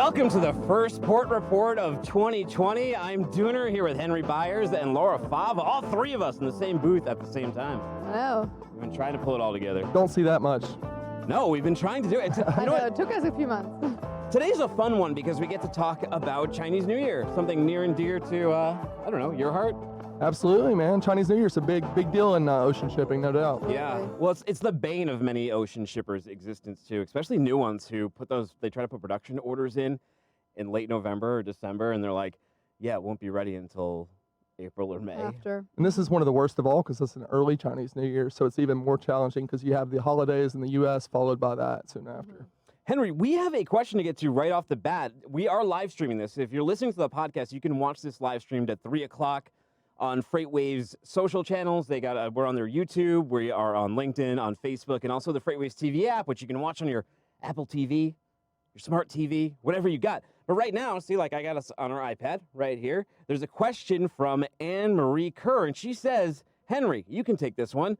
Welcome to the first port report of 2020. I'm Dooner here with Henry Byers and Laura Fava, all three of us in the same booth at the same time. Hello. We've been trying to pull it all together. Don't see that much. No, we've been trying to do it. I know, it took us a few months. Today's a fun one because we get to talk about Chinese New Year, something near and dear to, I don't know, your heart. Absolutely, man. Chinese New Year's a big deal in ocean shipping, no doubt. Yeah, well, it's the bane of many ocean shippers' existence too, especially new ones who they try to put production orders in late November or December, and they're like, yeah, it won't be ready until April or May. After. And this is one of the worst of all because it's an early Chinese New Year, so it's even more challenging because you have the holidays in the U.S. followed by that soon after. Henry, we have a question to get to right off the bat. We are live streaming this. If you're listening to the podcast, you can watch this live streamed at 3 o'clock on FreightWaves social channels. We're on their YouTube. We are on LinkedIn, on Facebook, and also the FreightWaves TV app, which you can watch on your Apple TV, your smart TV, whatever you got. But right now, see, like I got us on our iPad right here. There's a question from Anne-Marie Kerr, and she says, Henry, you can take this one.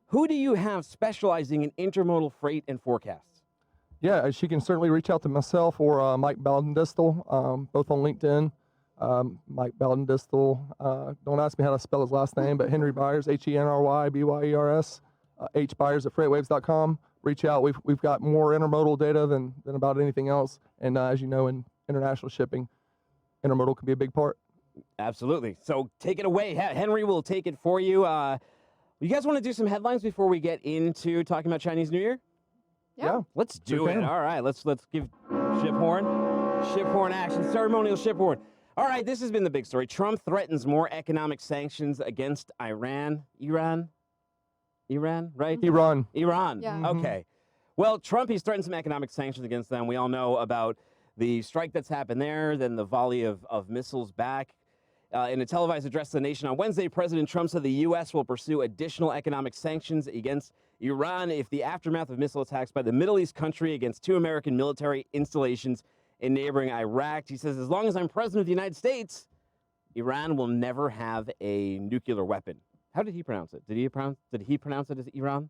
Who do you have specializing in intermodal freight and forecasts? Yeah, she can certainly reach out to myself or Mike Baldendistel, both on LinkedIn. Mike Baldendistel, don't ask me how to spell his last name, but Henry Byers, HenryByers, hbyers@freightwaves.com. Reach out. We've got more intermodal data than about anything else. And as you know, in international shipping, intermodal can be a big part. Absolutely. So take it away. Henry will take it for you. You guys want to do some headlines before we get into talking about Chinese New Year? Yeah. Let's do it. All right. Let's give ship horn action, ceremonial ship horn. All right. This has been the big story. Trump threatens more economic sanctions against Iran, right? Iran. Yeah. Okay. Well, Trump, he's threatened some economic sanctions against them. We all know about the strike that's happened there, then the volley of missiles back. In a televised address to the nation on Wednesday, President Trump said the U.S. will pursue additional economic sanctions against Iran if the aftermath of missile attacks by the Middle East country against 2 American military installations in neighboring Iraq. He says, as long as I'm president of the United States, Iran will never have a nuclear weapon. How did he pronounce it? Did he pronounce it as Iran?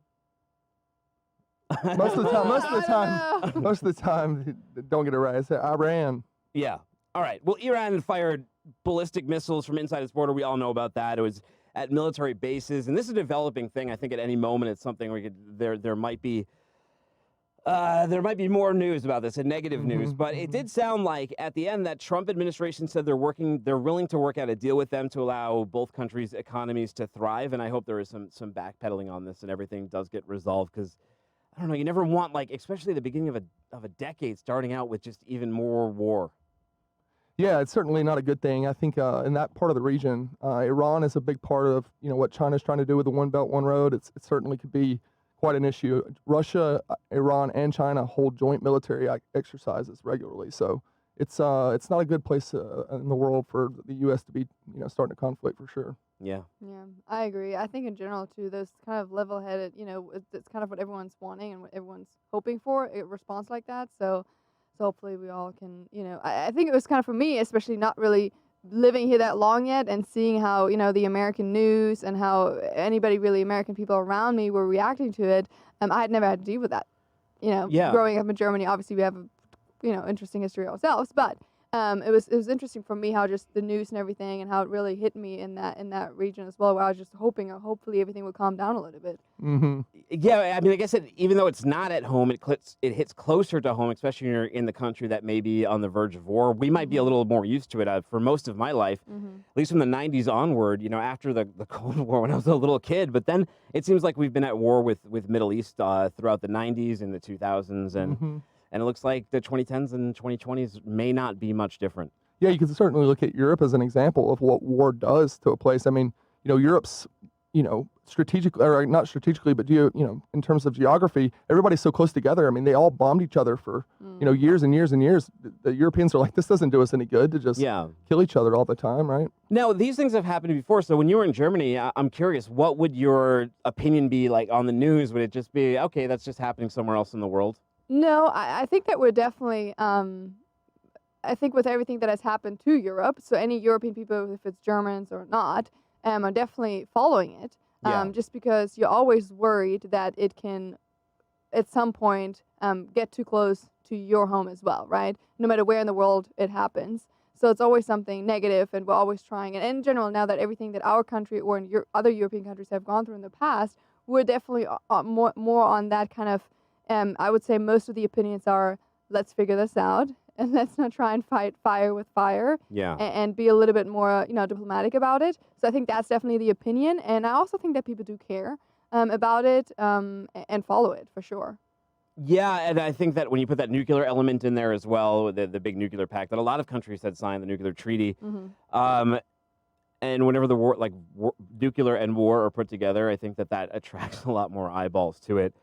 Most of the time, don't get it right. It's Iran. Yeah. All right. Well, Iran fired ballistic missiles from inside its border. We all know about that. It was at military bases, and this is a developing thing. I think at any moment it's something there might be more news about this, and negative news. But it did sound like at the end that Trump administration said they're willing to work out a deal with them to allow both countries' economies to thrive. And I hope there is some backpedaling on this and everything does get resolved, because I don't know, you never want, like, especially at the beginning of a decade, starting out with just even more war. Yeah, it's certainly not a good thing. I think in that part of the region, Iran is a big part of what China's trying to do with the One Belt, One Road. It certainly could be quite an issue. Russia, Iran, and China hold joint military exercises regularly, so it's not a good place in the world for the U.S. to be starting a conflict for sure. Yeah. Yeah, I agree. I think in general too, those kind of level-headed, it's kind of what everyone's wanting and what everyone's hoping for. A response like that, so hopefully we all can, I think it was kind of for me, especially not really living here that long yet and seeing how, the American news and how American people around me were reacting to it. I had never had to deal with that. Growing up in Germany, obviously we have a, interesting history ourselves, but it was interesting for me how just the news and everything and how it really hit me in that region as well, where I was just hoping hopefully everything would calm down a little bit. Mm-hmm. Yeah, I mean, I guess even though it's not at home, it hits closer to home, especially when you're in the country that may be on the verge of war. We might be a little more used to it. For most of my life, at least from the 90s onward, after the Cold War when I was a little kid. But then it seems like we've been at war with Middle East throughout the 90s and the 2000s, and it looks like the 2010s and 2020s may not be much different. Yeah, you can certainly look at Europe as an example of what war does to a place. I mean, Europe's, strategically, or not strategically, but in terms of geography, everybody's so close together. I mean, they all bombed each other for, years and years and years. The Europeans are like, this doesn't do us any good to just kill each other all the time, right? Now, these things have happened before. So when you were in Germany, I'm curious, what would your opinion be like on the news? Would it just be, okay, that's just happening somewhere else in the world? No, I think that we're definitely, I think with everything that has happened to Europe, so any European people, if it's Germans or not, are definitely following it. Just because you're always worried that it can, at some point, get too close to your home as well, right? No matter where in the world it happens. So it's always something negative, and we're always trying. And in general, now that everything that our country or in other European countries have gone through in the past, we're definitely more on that kind of. I would say most of the opinions are, let's figure this out, and let's not try and fight fire with fire. Yeah. And be a little bit more, diplomatic about it. So I think that's definitely the opinion, and I also think that people do care about it and follow it for sure. Yeah, and I think that when you put that nuclear element in there as well, the big nuclear pact that a lot of countries had signed, the nuclear treaty, and whenever the nuclear and war are put together, I think that attracts a lot more eyeballs to it.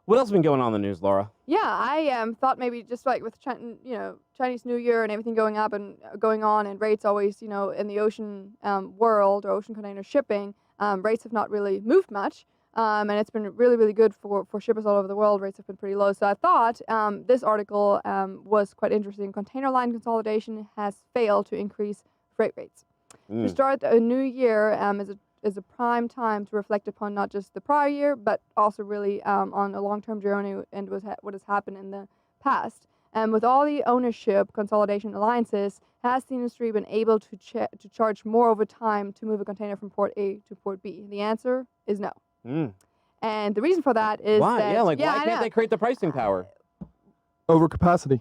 What else has been going on in the news, Laura? Yeah, I thought maybe just like with Chinese New Year and everything going up and going on, and rates always, in the ocean world or ocean container shipping, rates have not really moved much. And it's been really, really good for shippers all over the world. Rates have been pretty low. So I thought this article was quite interesting. Container line consolidation has failed to increase freight rates. To start a new year is a prime time to reflect upon not just the prior year, but also really on a long-term journey and what has happened in the past. And with all the ownership consolidation alliances, has the industry been able to charge more over time to move a container from port A to port B? The answer is no. And the reason for that is why? that Why can't they create the pricing power? Overcapacity.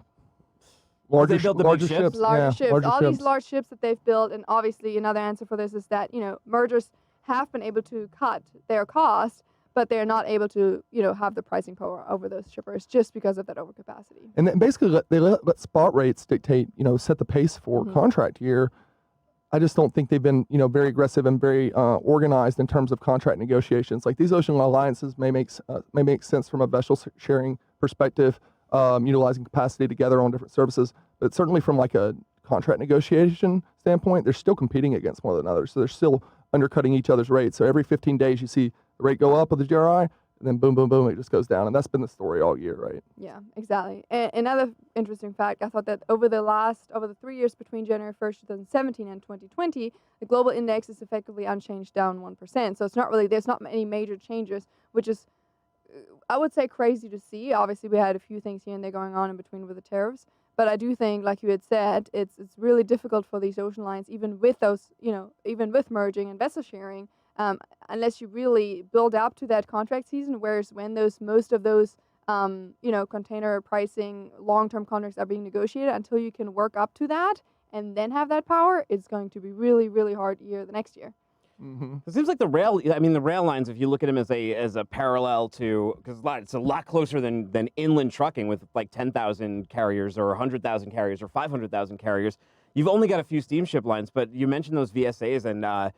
Larger built the big larger ships? Larger ships. larger All ships. these large ships that they've built, and obviously another answer for this is that mergers have been able to cut their costs, but they're not able to have the pricing power over those shippers just because of that overcapacity. And then basically they let spot rates dictate, set the pace for contract year. I just don't think they've been, very aggressive and very organized in terms of contract negotiations. Like these ocean alliances may make sense from a vessel sharing perspective, utilizing capacity together on different services, but certainly from like a contract negotiation standpoint, they're still competing against one another. So they're still undercutting each other's rates. So every 15 days you see the rate go up with the GRI, and then boom, boom, boom, it just goes down. And that's been the story all year, right? Yeah, exactly. And another interesting fact, I thought that over the 3 years between January 1st, 2017 and 2020, the global index is effectively unchanged, down 1%. So there's not any major changes, which is, I would say, crazy to see. Obviously, we had a few things here and there going on in between with the tariffs. But I do think, like you had said, it's really difficult for these ocean lines, even with those, even with merging and vessel sharing, unless you really build up to that contract season. Whereas when most of those, container pricing long-term contracts are being negotiated, until you can work up to that and then have that power, it's going to be really, really hard the next year. It seems like the rail lines, if you look at them as a parallel to, because it's a lot closer than inland trucking with like 10,000 carriers or 100,000 carriers or 500,000 carriers. You've only got a few steamship lines, but you mentioned those VSAs, and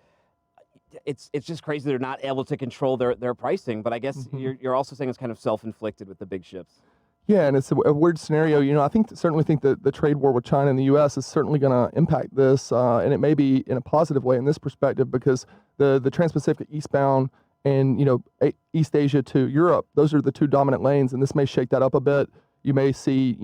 it's just crazy they're not able to control their pricing. But I guess you're also saying it's kind of self-inflicted with the big ships. Yeah, and it's a weird scenario. I certainly think that the trade war with China and the U.S. is certainly going to impact this, and it may be in a positive way in this perspective, because the Trans-Pacific eastbound and East Asia to Europe, those are the two dominant lanes, and this may shake that up a bit. You may see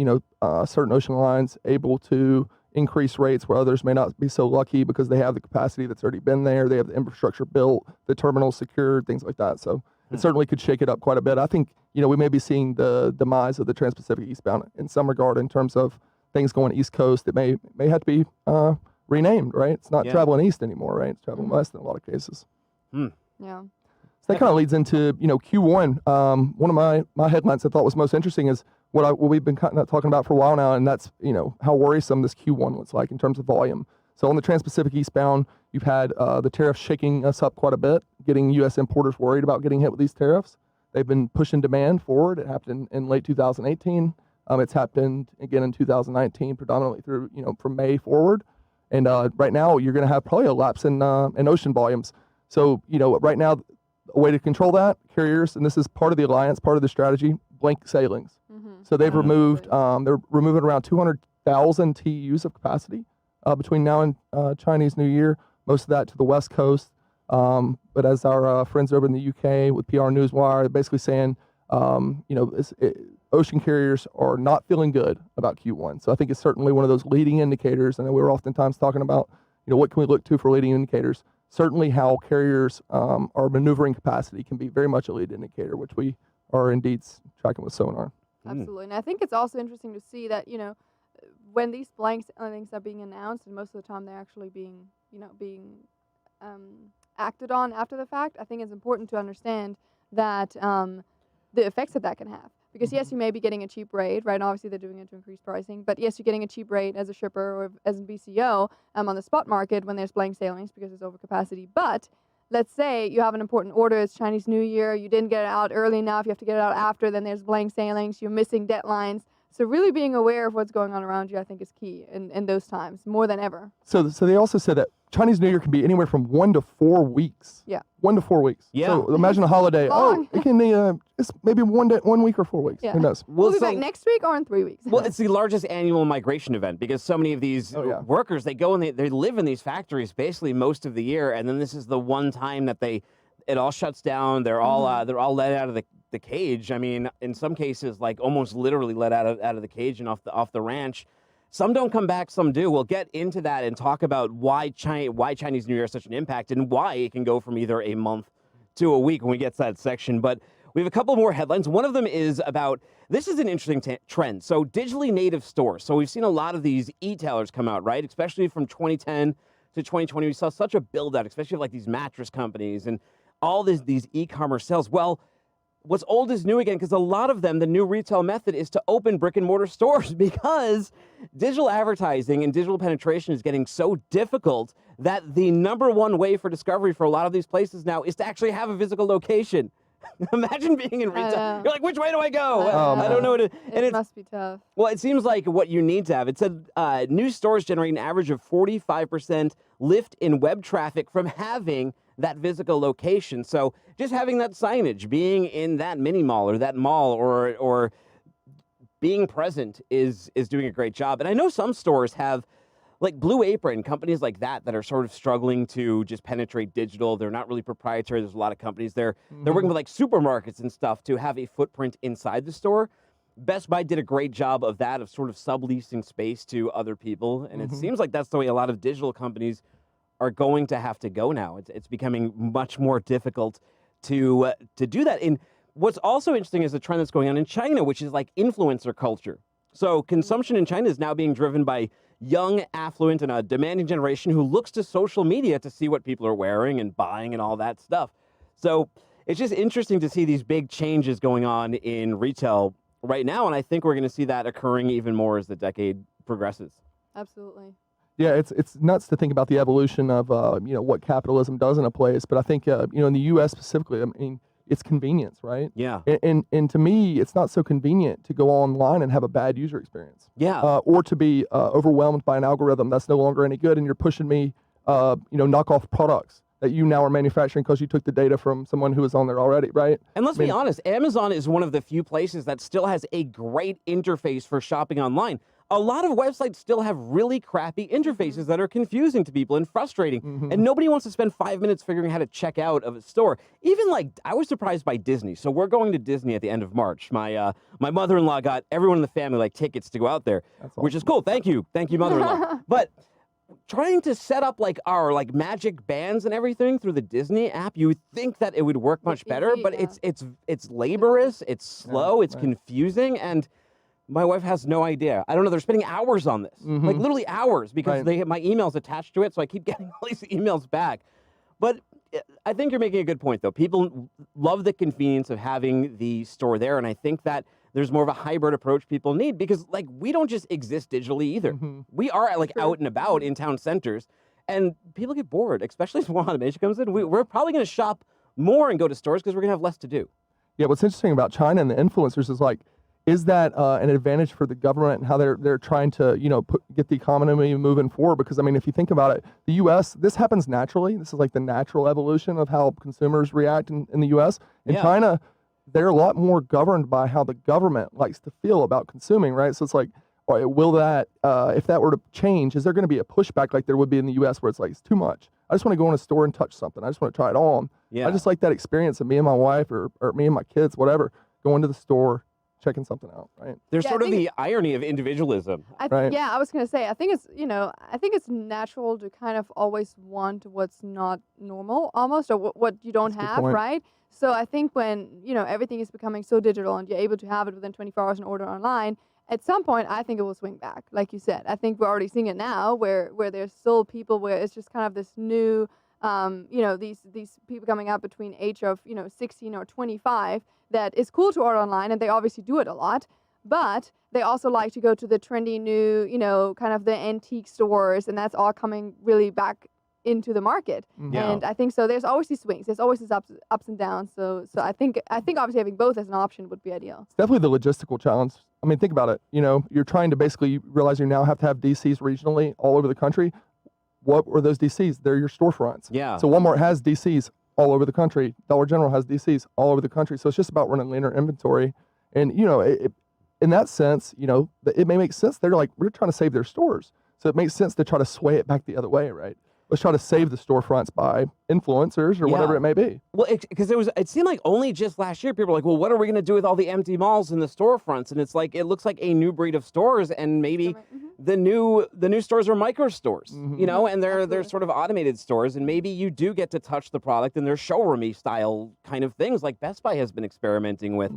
certain ocean lines able to increase rates where others may not be so lucky because they have the capacity that's already been there, they have the infrastructure built, the terminals secured, things like that. So it certainly could shake it up quite a bit. I think, we may be seeing the demise of the Trans-Pacific eastbound in some regard in terms of things going East Coast that may have to be renamed, right? It's not traveling east anymore, right? It's traveling west in a lot of cases. Yeah. So that kind of leads into, Q1. One of my headlines I thought was most interesting is what we've been kind of talking about for a while now, and that's, how worrisome this Q1 looks like in terms of volume. So on the Trans-Pacific eastbound, you've had the tariffs shaking us up quite a bit, getting U.S. importers worried about getting hit with these tariffs. They've been pushing demand forward. It happened in late 2018. It's happened again in 2019, predominantly through, from May forward. And right now, you're going to have probably a lapse in ocean volumes. So, right now, a way to control that, carriers, and this is part of the alliance, part of the strategy, blank sailings. So they've removed, they're removing around 200,000 TEUs of capacity between now and Chinese New Year, most of that to the West Coast. But as our friends over in the UK with PR Newswire, basically saying, ocean carriers are not feeling good about Q1. So I think it's certainly one of those leading indicators. And we're oftentimes talking about, what can we look to for leading indicators? Certainly how carriers are maneuvering capacity can be very much a lead indicator, which we are indeed tracking with sonar. Absolutely. And I think it's also interesting to see that, when these blank sailings are being announced, and most of the time they're actually being acted on after the fact, I think it's important to understand that the effects that can have. Because yes, you may be getting a cheap rate, right? And obviously they're doing it to increase pricing, but yes, you're getting a cheap rate as a shipper or as a BCO on the spot market when there's blank sailings because there's overcapacity. But let's say you have an important order, it's Chinese New Year, you didn't get it out early enough, you have to get it out after, then there's blank sailings, you're missing deadlines. So really being aware of what's going on around you, I think, is key in those times, more than ever. So they also said that Chinese New Year can be anywhere from 1 to 4 weeks. Yeah. 1 to 4 weeks. Yeah. So imagine a holiday. Long. It can be it's maybe 1 week or 4 weeks. Yeah. Who knows? We'll be back next week or in 3 weeks. Well, it's the largest annual migration event because so many of these workers, they go and they live in these factories basically most of the year, and then this is the one time that it all shuts down. They're all they're all let out of the cage. I mean, in some cases, like almost literally let out of the cage and off the ranch. Some don't come back, some do. We'll get into that and talk about why Chinese New Year is such an impact and why it can go from either a month to a week when we get to that section. But we have a couple more headlines. One of them is about, this is an interesting trend. So digitally native stores. So we've seen a lot of these e-tailers come out, right? Especially from 2010 to 2020. We saw such a build out, especially like these mattress companies and all these e-commerce sales. Well, what's old is new again, because a lot of them, the new retail method is to open brick and mortar stores because digital advertising and digital penetration is getting so difficult that the number one way for discovery for a lot of these places now is to actually have a physical location. Imagine being in retail. You're like, which way do I go? I don't know. It must be tough. Well, it seems like what you need to have. It said new stores generate an average of 45% lift in web traffic from having that physical location. So just having that signage, being in that mini mall or that mall or being present is doing a great job. And I know some stores have, like Blue Apron, companies like that are sort of struggling to just penetrate digital. They're not really proprietary. There's a lot of companies there. They're working with like supermarkets and stuff to have a footprint inside the store. Best Buy did a great job of that, of sort of subleasing space to other people. And it seems like that's the way a lot of digital companies are going to have to go now. It's becoming much more difficult to do that. And what's also interesting is the trend that's going on in China, which is like influencer culture. So consumption in China is now being driven by young, affluent, and a demanding generation who looks to social media to see what people are wearing and buying and all that stuff. So it's just interesting to see these big changes going on in retail right now, and I think we're going to see that occurring even more as the decade progresses. Absolutely. Yeah, it's nuts to think about the evolution of what capitalism does in a place, but I think in the U.S. specifically, I mean, it's convenience, right? Yeah. And to me, it's not so convenient to go online and have a bad user experience. Yeah. Or to be overwhelmed by an algorithm that's no longer any good, and you're pushing me, knockoff products that you now are manufacturing because you took the data from someone who was on there already, right? And let's be honest, Amazon is one of the few places that still has a great interface for shopping online. A lot of websites still have really crappy interfaces that are confusing to people and frustrating. And nobody wants to spend 5 minutes figuring out how to check out of a store. Even like, I was surprised by Disney. So we're going to Disney at the end of March. My mother-in-law got everyone in the family like tickets to go out there, which is cool. Thank you, mother-in-law. But trying to set up like our like magic bands and everything through the Disney app, you would think that it would work much better, but it's laborious, it's slow, it's confusing, and my wife has no idea. I don't know. They're spending hours on this, like literally hours, because they have my emails attached to it. So I keep getting all these emails back. But I think you're making a good point, though. People love the convenience of having the store there. And I think that there's more of a hybrid approach people need because, like, we don't just exist digitally either. We are like out and about in town centers, and people get bored, especially when automation comes in. We're probably going to shop more and go to stores because we're going to have less to do. Yeah, what's interesting about China and the influencers is like, is that an advantage for the government and how they're trying to get the economy moving forward? Because I mean, if you think about it, the U.S. this happens naturally. This is like the natural evolution of how consumers react in the U.S. In China, they're a lot more governed by how the government likes to feel about consuming, right? So it's like, all right, will that if that were to change, is there going to be a pushback like there would be in the U.S. where it's like it's too much? I just want to go in a store and touch something. I just want to try it on. I just like that experience of me and my wife or me and my kids, whatever, going to the store, checking something out, right? There's Yeah, I sort of think the irony of individualism. Right. Yeah, I was gonna say, I think it's, I think it's natural to kind of always want what's not normal, almost, or what you don't That's a good have, point. right? So I think when everything is becoming so digital and you're able to have it within 24 hours and order online, at some point I think it will swing back, like you said. I think we're already seeing it now, where there's still people where it's just kind of this new, these people coming up between age of 16 or 25 that is cool to order online, and they obviously do it a lot. But they also like to go to the trendy new, kind of the antique stores, and that's all coming really back into the market. Yeah. And I think so. There's always these swings. There's always these ups and downs. So I think obviously having both as an option would be ideal. It's definitely the logistical challenge. I mean, think about it. You're trying to basically realize you now have to have DCs regionally all over the country. What were those DCs? They're your storefronts. Yeah. So Walmart has DCs all over the country. Dollar General has DCs all over the country. So it's just about running leaner inventory. And, in that sense, it may make sense. They're like, we're trying to save their stores. So it makes sense to try to sway it back the other way, right? Let's try to save the storefronts by influencers or whatever it may be. Well, because it seemed like only just last year people were like, well, what are we going to do with all the empty malls and the storefronts? And it's like, it looks like a new breed of stores, and maybe the new stores are micro stores, and they're sort of automated stores, and maybe you do get to touch the product, and they're showroomy style kind of things like Best Buy has been experimenting with.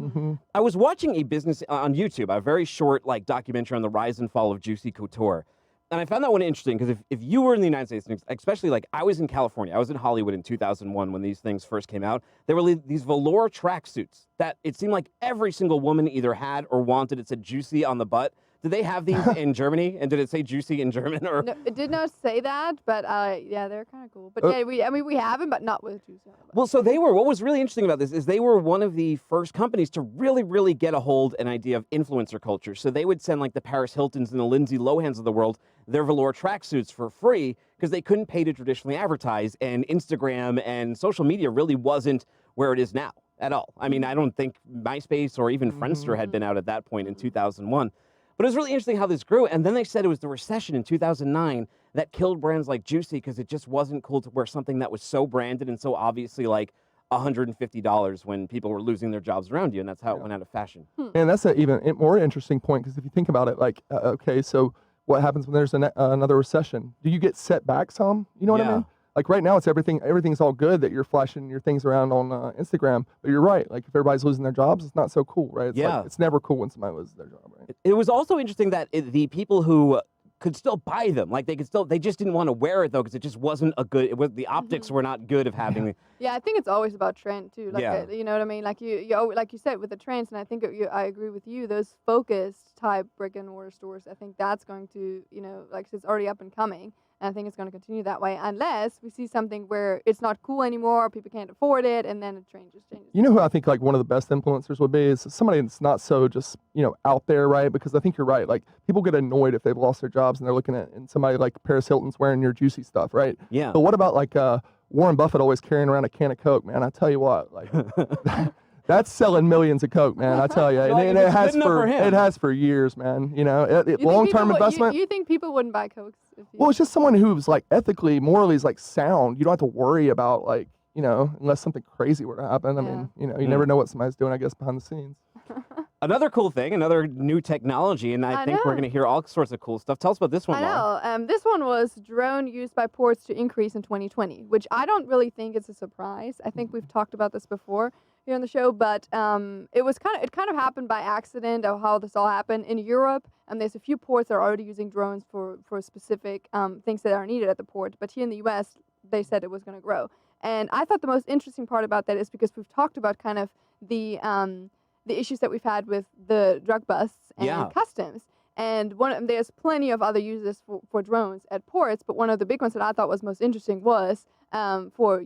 I was watching a business on YouTube, a very short documentary on the rise and fall of Juicy Couture. And I found that one interesting because if you were in the United States, especially I was in California, I was in Hollywood in 2001 when these things first came out, there were these velour tracksuits that it seemed like every single woman either had or wanted. It said juicy on the butt. Did they have these in Germany? And did it say juicy in German? Or No, it did not say that, but yeah, they're kind of cool. But yeah, we have them, but not with juicy on the butt. Well, so what was really interesting about this is they were one of the first companies to really, really get a hold an idea of influencer culture. So they would send the Paris Hiltons and the Lindsay Lohans of the world their velour tracksuits for free because they couldn't pay to traditionally advertise, and Instagram and social media really wasn't where it is now at all. I mean, I don't think MySpace or even Friendster had been out at that point in 2001. But it was really interesting how this grew. And then they said it was the recession in 2009 that killed brands like Juicy because it just wasn't cool to wear something that was so branded and so obviously $150 when people were losing their jobs around you. And that's how it went out of fashion. And that's an even more interesting point because if you think about it, okay, so what happens when there's another recession? Do you get set back some? You know what I mean? Like right now, it's everything's all good that you're flashing your things around on Instagram. But you're right. Like if everybody's losing their jobs, it's not so cool, right? It's it's never cool when somebody loses their job, right? It was also interesting that the people who could still buy them, they just didn't want to wear it though because it just wasn't the optics were not good of having. Yeah, I think it's always about trend too. You know what I mean? Like you said with the trends, and I think I agree with you. Those focused type brick and mortar stores, I think that's going to it's already up and coming. And I think it's going to continue that way unless we see something where it's not cool anymore, people can't afford it, and then it changes. You know who I think one of the best influencers would be is somebody that's not so just out there, right? Because I think you're right. Like people get annoyed if they've lost their jobs and they're looking at somebody like Paris Hilton's wearing your Juicy stuff, right? Yeah. But what about Warren Buffett always carrying around a can of Coke, man? I tell you what, that's selling millions of Coke, man. I tell you, and it has for years, man. Long-term investment. You think people wouldn't buy Cokes? Well, it's just someone who's ethically, morally is sound. You don't have to worry about unless something crazy were to happen. I mean, you never know what somebody's doing, I guess, behind the scenes. Another cool thing, another new technology, and I think we're going to hear all sorts of cool stuff. Tell us about this one, Laura. I know. This one was drone used by ports to increase in 2020, which I don't really think is a surprise. I think we've talked about this before here on the show, but it kind of happened by accident of how this all happened in Europe. And there's a few ports that are already using drones for specific things that are needed at the port. But here in the U.S., they said it was going to grow. And I thought the most interesting part about that is because we've talked about kind of the issues that we've had with the drug busts and customs. And there's plenty of other uses for drones at ports, but one of the big ones that I thought was most interesting was for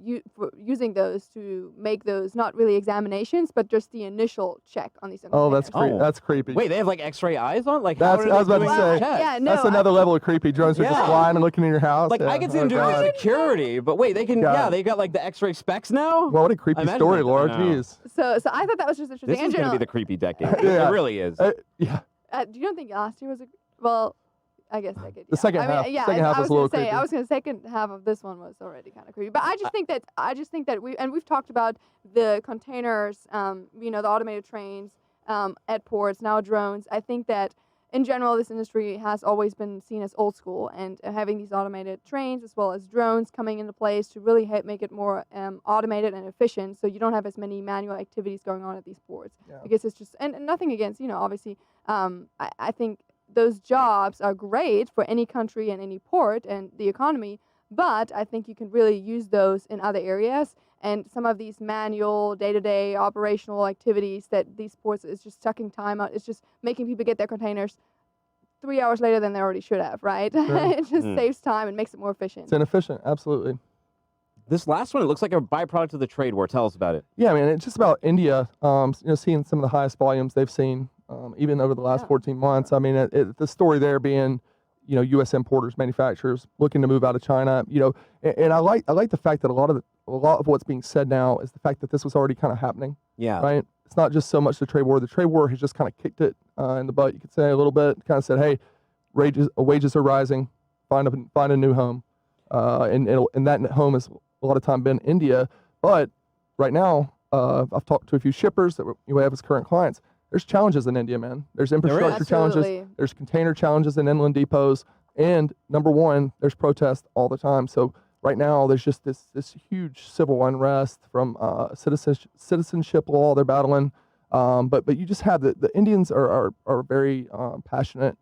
using those to make those not really examinations, but just the initial check on these. Oh, that's creepy. Wait, they have X-ray eyes on? I was about to say. Yeah, no, that's another level of creepy. Drones are just flying and looking in your house. I can see them doing security, but wait, they can. Yeah, they got the X-ray specs now. Well, what a creepy story, Laura. Jeez. So I thought that was just interesting. This is going to be the creepy decade. It really is. Yeah. Do you don't think last year was well? I guess second. The second half. Second half was a little creepy. I was going to say second half of this one was already kind of creepy. But I just think that we've talked about the containers, the automated trains, at ports, now drones. I think that in general, this industry has always been seen as old school, and having these automated trains as well as drones coming into place to really make it more automated and efficient, so you don't have as many manual activities going on at these ports. Yeah. Because it's just, and nothing against, obviously, I think those jobs are great for any country and any port and the economy, but I think you can really use those in other areas. And some of these manual, day-to-day operational activities that these ports is just sucking time out. It's just making people get their containers 3 hours later than they already should have, right? Sure. It just saves time and makes it more efficient. It's inefficient, absolutely. This last one, it looks like a byproduct of the trade war. Tell us about it. Yeah, man, it's just about India, seeing some of the highest volumes they've seen, even over the last 14 months. I mean, the story there being, U.S. importers, manufacturers looking to move out of China, and I like the fact that a lot of what's being said now is the fact that this was already kind of happening. Yeah. Right. It's not just so much the trade war. The trade war has just kind of kicked it in the butt, you could say, a little bit. Kind of said, hey, wages are rising. Find a new home, and that home has a lot of time been India. But right now, I've talked to a few shippers that we have as current clients. There's challenges in India, man. There's infrastructure challenges. There's container challenges in inland depots. And number one, there's protests all the time. So right now, there's just this huge civil unrest from citizenship law they're battling. But you just have the Indians are very passionate,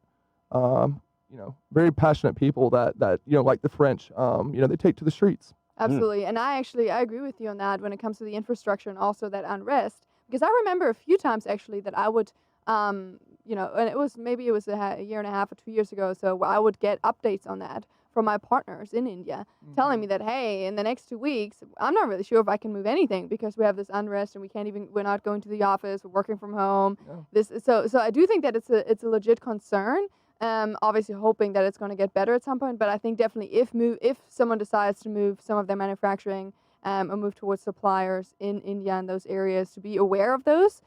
very passionate people that like the French, they take to the streets. Absolutely. And I agree with you on that when it comes to the infrastructure and also that unrest. Because I remember a few times actually that I would, and it was a year and a half or 2 years ago, so I would get updates on that from my partners in India, telling me that, hey, in the next 2 weeks, I'm not really sure if I can move anything because we have this unrest and we're not going to the office, we're working from home. Yeah. So I do think that it's a legit concern. Obviously hoping that it's going to get better at some point, but I think definitely if someone decides to move some of their manufacturing or move towards suppliers in India and those areas, to be aware of those,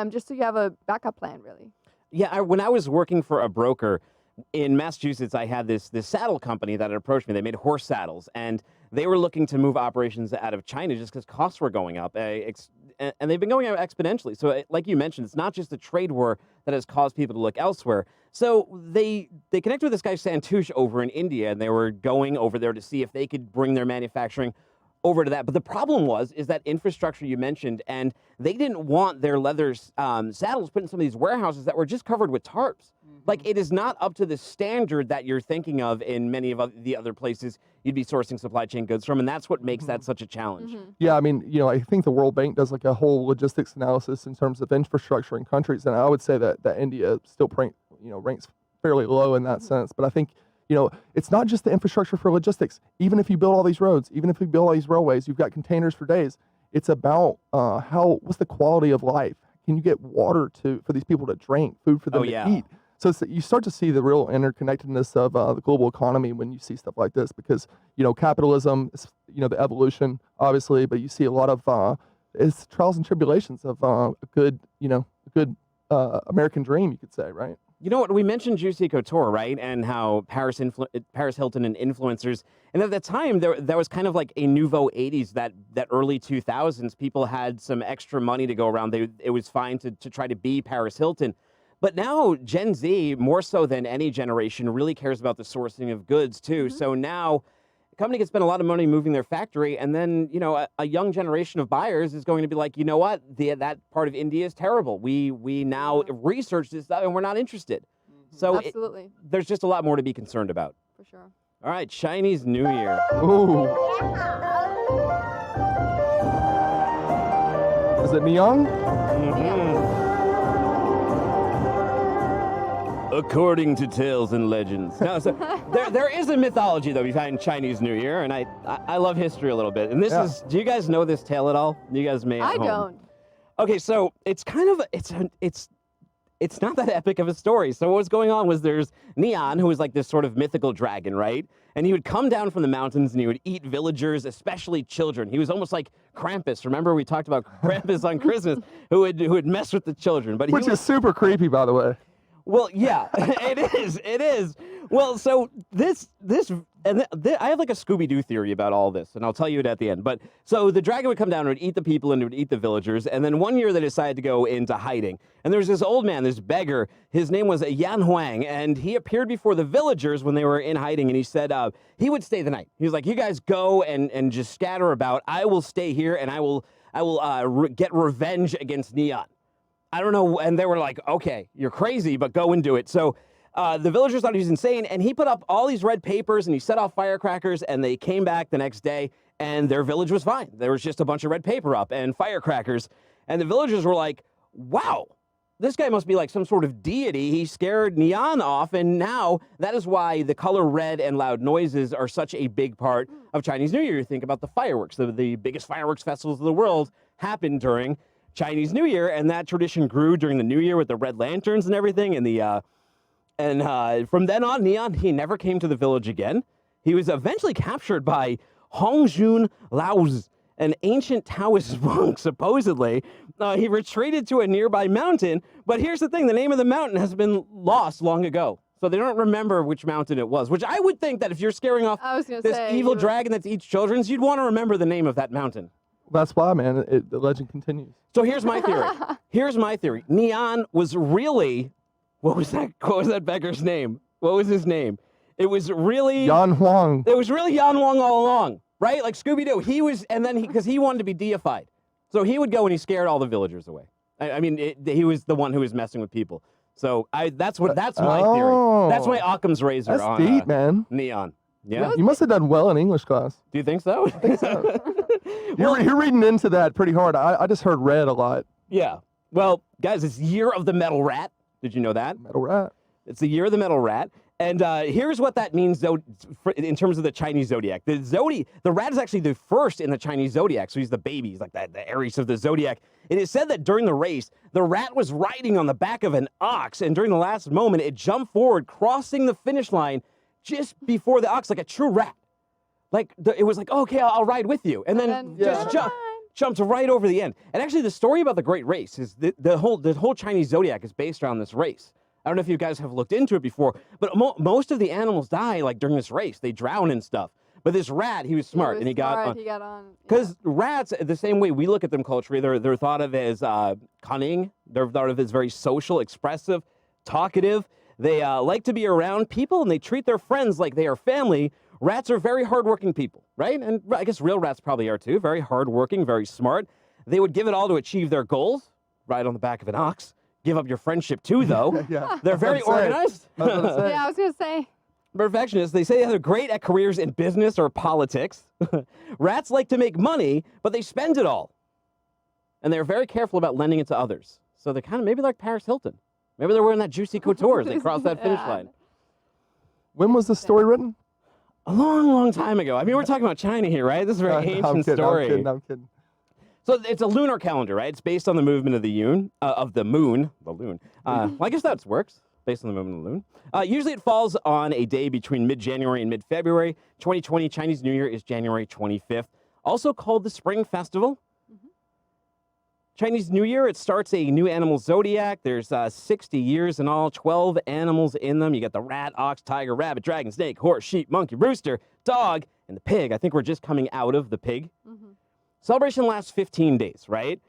just so you have a backup plan, really. Yeah, when I was working for a broker in Massachusetts, I had this saddle company that had approached me. They made horse saddles, and they were looking to move operations out of China just because costs were going up, and they've been going up exponentially. So, like you mentioned, it's not just the trade war that has caused people to look elsewhere. So they connected with this guy Santouche over in India, and they were going over there to see if they could bring their manufacturing over to that. But the problem is that infrastructure you mentioned, and they didn't want their leather saddles put in some of these warehouses that were just covered with tarps. Like, it is not up to the standard that you're thinking of in many of the other places you'd be sourcing supply chain goods from, and that's what makes that such a challenge. Yeah, I mean, I think the World Bank does like a whole logistics analysis in terms of infrastructure in countries, and I would say that India still ranks fairly low in that sense. But I think it's not just the infrastructure for logistics. Even if you build all these roads, even if you build all these railways, you've got containers for days. It's about what's the quality of life? Can you get water for these people to drink, food for them to eat? So you start to see the real interconnectedness of the global economy when you see stuff like this, because capitalism is the evolution, obviously, but you see a lot of it's trials and tribulations of a good American dream, you could say, right? You know what? We mentioned Juicy Couture, right? And how Paris Hilton and influencers. And at the time, there was kind of like a nouveau 80s, that early 2000s. People had some extra money to go around. It was fine to try to be Paris Hilton. But now Gen Z, more so than any generation, really cares about the sourcing of goods, too. So now a company can spend a lot of money moving their factory, and then, a young generation of buyers is going to be like, you know what, that part of India is terrible. We now research this stuff, and we're not interested. So absolutely, there's just a lot more to be concerned about. For sure. All right, Chinese New Year. Ooh. Is it neon? According to tales and legends. No, so there is a mythology, though, behind Chinese New Year, and I love history a little bit. And this is, do you guys know this tale at all? You guys may at home. Don't. Okay, so it's kind of, it's not that epic of a story. So what was going on was there's Neon, who was like this sort of mythical dragon, right? And he would come down from the mountains and he would eat villagers, especially children. He was almost like Krampus. Remember we talked about Krampus on Christmas, who would mess with the children. But Which is super creepy, by the way. Well, yeah, it is. It is. Well, so I have like a Scooby-Doo theory about all this, and I'll tell you it at the end. But so the dragon would come down and would eat the people and it would eat the villagers. And then one year they decided to go into hiding. And there was this old man, this beggar. His name was Yan Huang, and he appeared before the villagers when they were in hiding. And he said he would stay the night. He was like, "You guys go and just scatter about. I will stay here, and I will get revenge against Neon." I don't know. And they were like, "Okay, you're crazy, but go and do it." So the villagers thought he was insane, and he put up all these red papers, and he set off firecrackers, and they came back the next day, and their village was fine. There was just a bunch of red paper up and firecrackers, and the villagers were like, "Wow, this guy must be like some sort of deity. He scared Neon off, and now that is why the color red and loud noises are such a big part of Chinese New Year." You think about the fireworks. The biggest fireworks festivals of the world happen during Chinese New Year, and that tradition grew during the New Year with the red lanterns and everything, and from then on, Neon, he never came to the village again. He was eventually captured by Hongjun Laos, an ancient Taoist monk, supposedly. He retreated to a nearby mountain, but here's the thing, the name of the mountain has been lost long ago. So they don't remember which mountain it was, which I would think that if you're scaring off this evil dragon that eats children, you'd want to remember the name of that mountain. That's why, man. The legend continues. So here's my theory. Neon was really... What was that beggar's name? What was his name? It was really Yan Huang. It was really Yan Huang all along, right? Like Scooby-Doo. He was, and then because he wanted to be deified, so he would go and he scared all the villagers away. I mean, he was the one who was messing with people. So that's my theory. That's my Occam's razor. That's on deep, man. Neon. Yeah. You must have done well in English class. Do you think so? I think so. You're reading into that pretty hard. I just heard red a lot. Yeah. Well, guys, it's Year of the Metal Rat. Did you know that? Metal rat. It's the Year of the Metal Rat. And here's what that means, though, in terms of the Chinese zodiac. The rat is actually the first in the Chinese zodiac, so he's the baby. He's like the Aries of the zodiac. It is said that during the race, the rat was riding on the back of an ox, and during the last moment, it jumped forward, crossing the finish line just before the ox, like a true rat. Like, it was like, "Okay, I'll ride with you," and then just jumped right over the end. And actually, the story about the Great Race is the whole Chinese zodiac is based around this race. I don't know if you guys have looked into it before, but most of the animals die like during this race. They drown and stuff. But this rat, he was smart, and he got on. Because rats, the same way we look at them culturally, they're thought of as cunning. They're thought of as very social, expressive, talkative. They like to be around people, and they treat their friends like they are family. Rats are very hardworking people, right? And I guess real rats probably are too. Very hardworking, very smart. They would give it all to achieve their goals. Ride on the back of an ox. Give up your friendship too, though. Yeah. They're very organized. Yeah, I was going to say. Perfectionists. They say they're great at careers in business or politics. Rats like to make money, but they spend it all. And they're very careful about lending it to others. So they're kind of maybe like Paris Hilton. Maybe they're wearing that juicy couture as they cross that finish line. When was this story written? A long, long time ago. I mean, we're talking about China here, right? This is a very ancient story. I'm kidding. So it's a lunar calendar, right? It's based on the movement of the moon. Well, I guess that works, based on the movement of the moon. Usually it falls on a day between mid-January and mid-February. 2020 Chinese New Year is January 25th, also called the Spring Festival. Chinese New Year, it starts a new animal zodiac. There's 60 years in all, 12 animals in them. You got the rat, ox, tiger, rabbit, dragon, snake, horse, sheep, monkey, rooster, dog, and the pig. I think we're just coming out of the pig. Celebration lasts 15 days, right?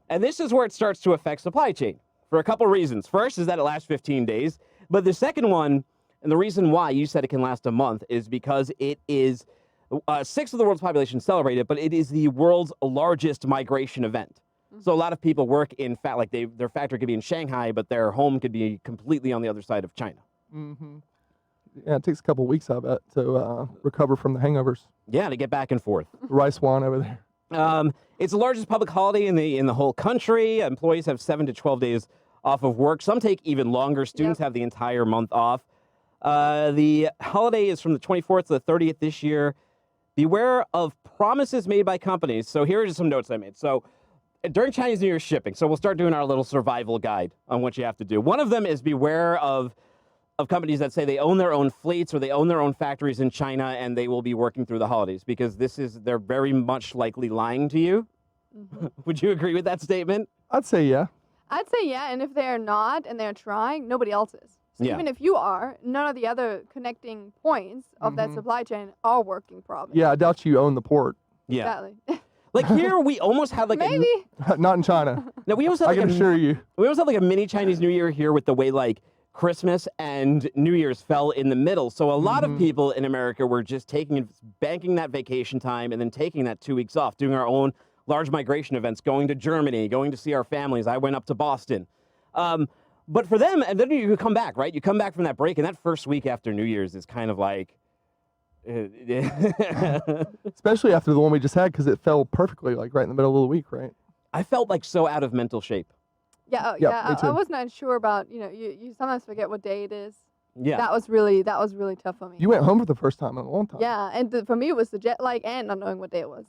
And this is where it starts to affect supply chain for a couple reasons. First is that it lasts 15 days. But the second one, and the reason why you said it can last a month, is because it is 6th of the world's population celebrate it, but it is the world's largest migration event. So a lot of people work in their factory could be in Shanghai, but their home could be completely on the other side of China. Yeah, it takes a couple weeks, I bet, to recover from the hangovers. Yeah, to get back and forth. Rice wine over there. It's the largest public holiday in the whole country. Employees have 7 to 12 days off of work. Some take even longer. Students have the entire month off. The holiday is from the 24th to the 30th this year. Beware of promises made by companies. So here are just some notes I made. So during Chinese New Year shipping, so we'll start doing our little survival guide on what you have to do. One of them is beware of companies that say they own their own fleets or they own their own factories in China and they will be working through the holidays, because they're very much likely lying to you. Would you agree with that statement? I'd say yeah. I'd say yeah, and if they're not and they're trying, nobody else is. So Yeah. even if you are, none of the other connecting points of that supply chain are working probably. Yeah, I doubt you own the port. Yeah. Exactly. Like here, we almost had like Maybe. Not in China. no, we almost had I like can assure you. we almost had like a mini Chinese New Year here with the way like Christmas and New Year's fell in the middle. So a lot of people in America were just banking that vacation time and then taking that 2 weeks off, doing our own large migration events, going to Germany, going to see our families. I went up to Boston. But for them, and then you come back, right? You come back from that break, and that first week after New Year's is kind of like... Especially after the one we just had, because it fell perfectly, like right in the middle of the week, right? I felt like so out of mental shape. Yeah, Yeah, yeah. me I too. was not sure about, you sometimes forget what day it is. Yeah. That was really tough for me. You went home for the first time in a long time. Yeah, and for me it was the jet lag and not knowing what day it was.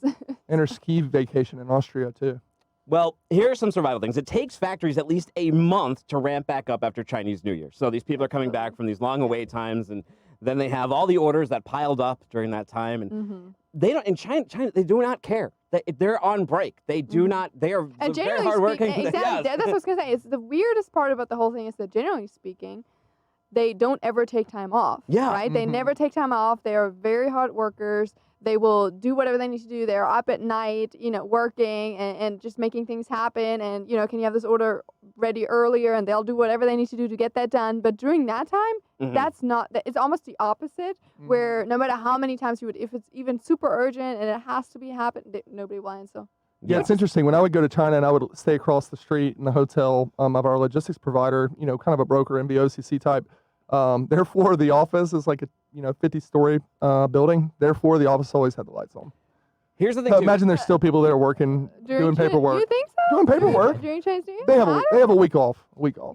And her ski vacation in Austria, too. Well, here are some survival things. It takes factories at least a month to ramp back up after Chinese New Year. So these people are coming back from these long away times, and then they have all the orders that piled up during that time. And they don't, in China, they do not care. They're on break. They do not, they are And very generally hardworking. speaking, exactly, that's what I was going to say. It's the weirdest part about the whole thing is that generally speaking, they don't ever take time off. Yeah. Right? They never take time off. They are very hard workers. They will do whatever they need to do. They're up at night, working and just making things happen. And, can you have this order ready earlier? And they'll do whatever they need to do to get that done. But during that time, that's not, it's almost the opposite, where no matter how many times if it's even super urgent and it has to be happening, nobody will. So. Yeah, it's interesting. When I would go to China and I would stay across the street in the hotel of our logistics provider, kind of a broker, MBOCC type, their floor of the office is like a 50-story building. Therefore, the office always had the lights on. Here's the thing, So too. imagine there's still people there working, doing paperwork. You think so? Doing paperwork. During Chinese New Year? They have a week off.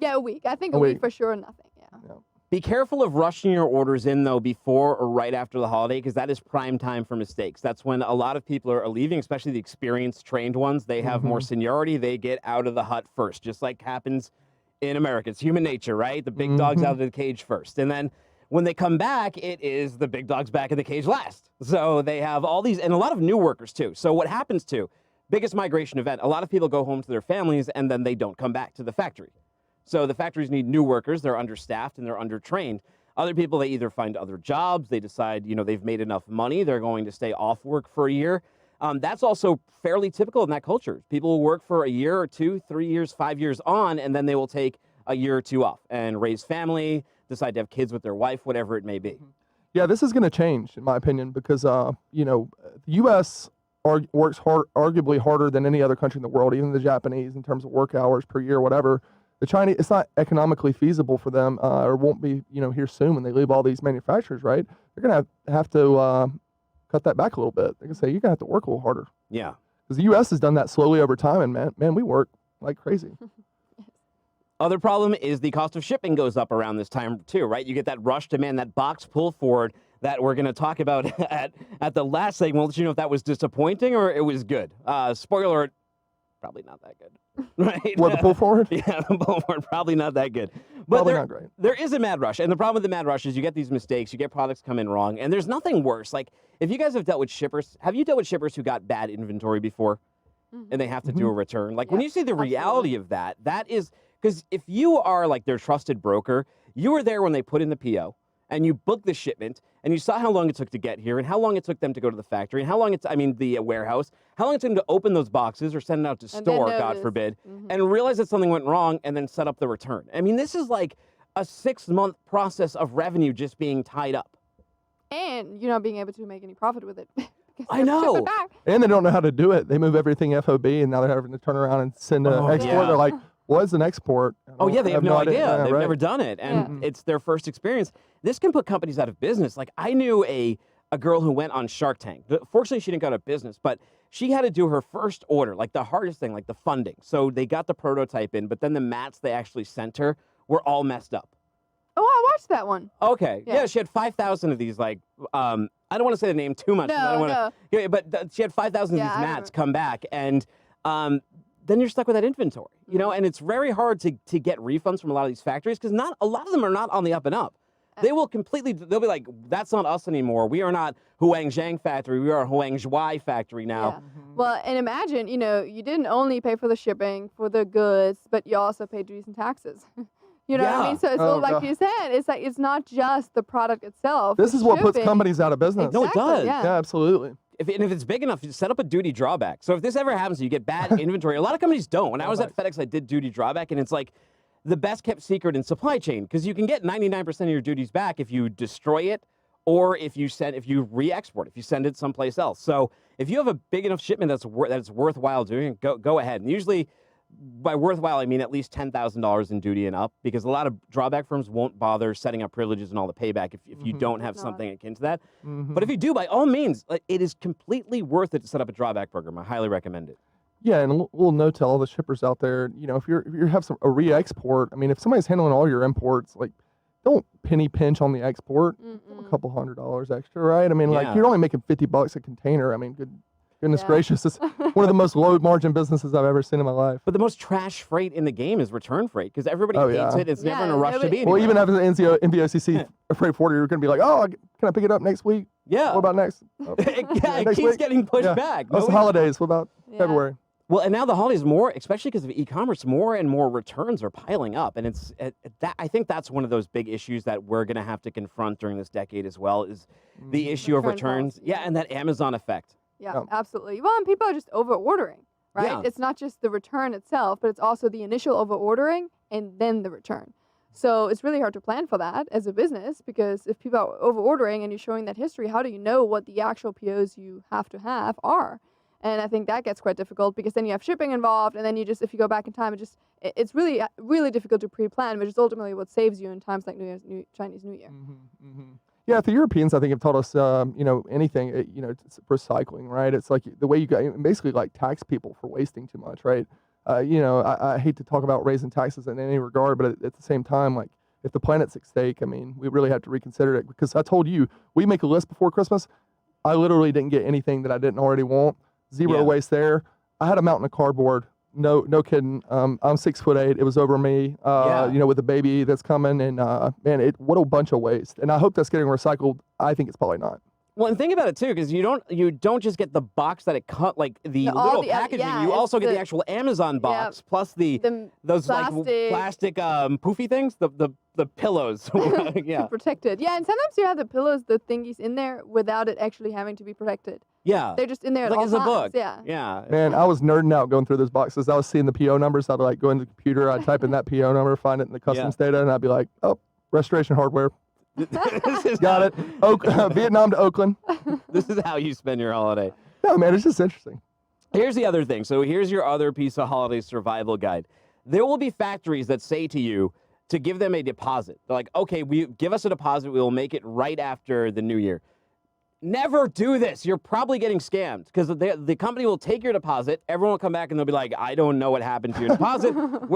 Yeah, a week. I think A a week week. for sure, nothing. Yeah. Be careful of rushing your orders in, though, before or right after the holiday, because that is prime time for mistakes. That's when a lot of people are leaving, especially the experienced, trained ones. They have more seniority. They get out of the hut first, just like happens in America. It's human nature, right? The big dog's out of the cage first. And then when they come back, it is the big dog's back in the cage last. So they have all these, and a lot of new workers, too. So what happens, too, biggest migration event, a lot of people go home to their families, and then they don't come back to the factory. So the factories need new workers. They're understaffed and they're undertrained. Other people, they either find other jobs. They decide, they've made enough money. They're going to stay off work for a year. That's also fairly typical in that culture. People will work for a year or 2, 3 years, 5 years on, and then they will take a year or 2 off and raise family, decide to have kids with their wife, whatever it may be. Yeah, this is going to change, in my opinion, because, the U.S. works arguably harder than any other country in the world, even the Japanese, in terms of work hours per year, whatever. The Chinese, it's not economically feasible for them, or won't be, here soon when they leave all these manufacturers, right? They're going to have to cut that back a little bit. They're going to say, you're going to have to work a little harder. Yeah. Because the U.S. has done that slowly over time, and man, we work like crazy. Other problem is the cost of shipping goes up around this time too, right? You get that rush demand, that box pull forward that we're going to talk about at the last segment. We'll let you know if that was disappointing or it was good. Spoiler alert, probably not that good, right? What, the pull forward? Yeah, the pull forward, probably not that good. But Probably not great. There is a mad rush, and the problem with the mad rush is you get these mistakes, you get products come in wrong, and there's nothing worse. Like, if you guys have dealt with shippers, have you dealt with shippers who got bad inventory before and they have to do a return? Like, when Yeah, you see the reality of that, that is... Because if you are like their trusted broker, you were there when they put in the PO and you booked the shipment and you saw how long it took to get here and how long it took them to go to the factory and how long the warehouse, how long it took them to open those boxes or send it out to store, God notice. forbid, and realize that something went wrong and then set up the return. I mean, this is like a 6-month process of revenue just being tied up. And you're not being able to make any profit with it. I know. Ship it back. And they don't know how to do it. They move everything FOB, and now they're having to turn around and send an export. yeah. They're like, what is an export? Oh, yeah, they have no idea. Yeah, They've right. never done it, and it's their first experience. This can put companies out of business. Like, I knew a girl who went on Shark Tank. Fortunately, she didn't go out of business, but she had to do her first order, like the hardest thing, like the funding. So they got the prototype in, but then the mats they actually sent her were all messed up. Oh, I watched that one. Okay. Yeah, Yeah. she had 5,000 of these, like, I don't want to say the name too much. 'cause I don't wanna, yeah, but she had 5,000 of Yeah, these I mats come back, and then you're stuck with that inventory, and it's very hard to get refunds from a lot of these factories because not a lot of them are not on the up and up. They will completely, they'll be like, that's not us anymore. We are not Huangzhang factory. We are Huangzhuai factory now. Yeah. Well, and imagine, you didn't only pay for the shipping, for the goods, but you also pay duties and taxes. You know what I Yeah. mean? So it's all like you said, it's like it's not just the product itself. This is what puts shipping. companies out of business. No, it does. Yeah. Yeah, absolutely. And if it's big enough, you set up a duty drawback. So if this ever happens, you get bad inventory. A lot of companies don't. When I was at FedEx, I did duty drawback, and it's like the best kept secret in supply chain because you can get 99% of your duties back if you destroy it or if you re-export, if you send it someplace else. So if you have a big enough shipment that's worthwhile doing, go ahead. And usually, by worthwhile, I mean at least $10,000 in duty and up, because a lot of drawback firms won't bother setting up privileges and all the payback if you don't have something akin to that. But if you do, by all means, it is completely worth it to set up a drawback program. I highly recommend it. Yeah, and a little note to all the shippers out there, if you have a re-export, I mean, if somebody's handling all your imports, like, don't penny pinch on the export. A couple $100 extra, right? I mean, like, you're only making $50 a container. I mean, goodness gracious, it's one of the most low margin businesses I've ever seen in my life. But the most trash freight in the game is return freight because everybody hates it. It's never in a rush to be anywhere. Well, even after the NVOCC freight forwarder, you're going to be like, oh, can I pick it up next week? Yeah. What about next? It keeps getting pushed back. That's the holidays. What about February? Well, and now the holidays more, especially because of e-commerce, more and more returns are piling up, and it's that. I think that's one of those big issues that we're going to have to confront during this decade as well is the issue of returns. Policy. Yeah, and that Amazon effect. Yeah, absolutely. Well, and people are just over ordering, right? Yeah. It's not just the return itself, but it's also the initial over ordering and then the return. So it's really hard to plan for that as a business because if people are over ordering and you're showing that history, how do you know what the actual POs you have to have are? And I think that gets quite difficult because then you have shipping involved, and then if you go back in time, it's really, really difficult to pre-plan, which is ultimately what saves you in times like Chinese New Year. Yeah, the Europeans, I think, have taught us, anything, it's recycling, right? It's like the way you basically like tax people for wasting too much, right? I hate to talk about raising taxes in any regard, but at the same time, like, if the planet's at stake, I mean, we really have to reconsider it because I told you, we make a list before Christmas. I literally didn't get anything that I didn't already want. Zero waste there. I had a mountain of cardboard. No kidding. I'm 6'8". It was over me. With a baby that's coming, and man, what a bunch of waste. And I hope that's getting recycled. I think it's probably not. Well, and think about it too, because you don't just get the box that it cut, like the little packaging. You also get the actual Amazon box plus those plastic poofy things, the pillows. Protected. Yeah, and sometimes you have the pillows, the thingies in there without it actually having to be protected. Yeah, they're just in there at like all it's a times. book. Yeah. Man, I was nerding out going through those boxes. I was seeing the PO numbers. I'd like go into the computer. I'd type in that PO number, find it in the customs data, and I'd be like, oh, restoration hardware. Got it. Vietnam to Oakland. This is how you spend your holiday. No, man, it's just interesting. Here's the other thing. So here's your other piece of holiday survival guide. There will be factories that say to you to give them a deposit. They're like, okay, give us a deposit. We will make it right after the new year. Never do this. You're probably getting scammed because the company will take your deposit. Everyone will come back and they'll be like, I don't know what happened to your deposit,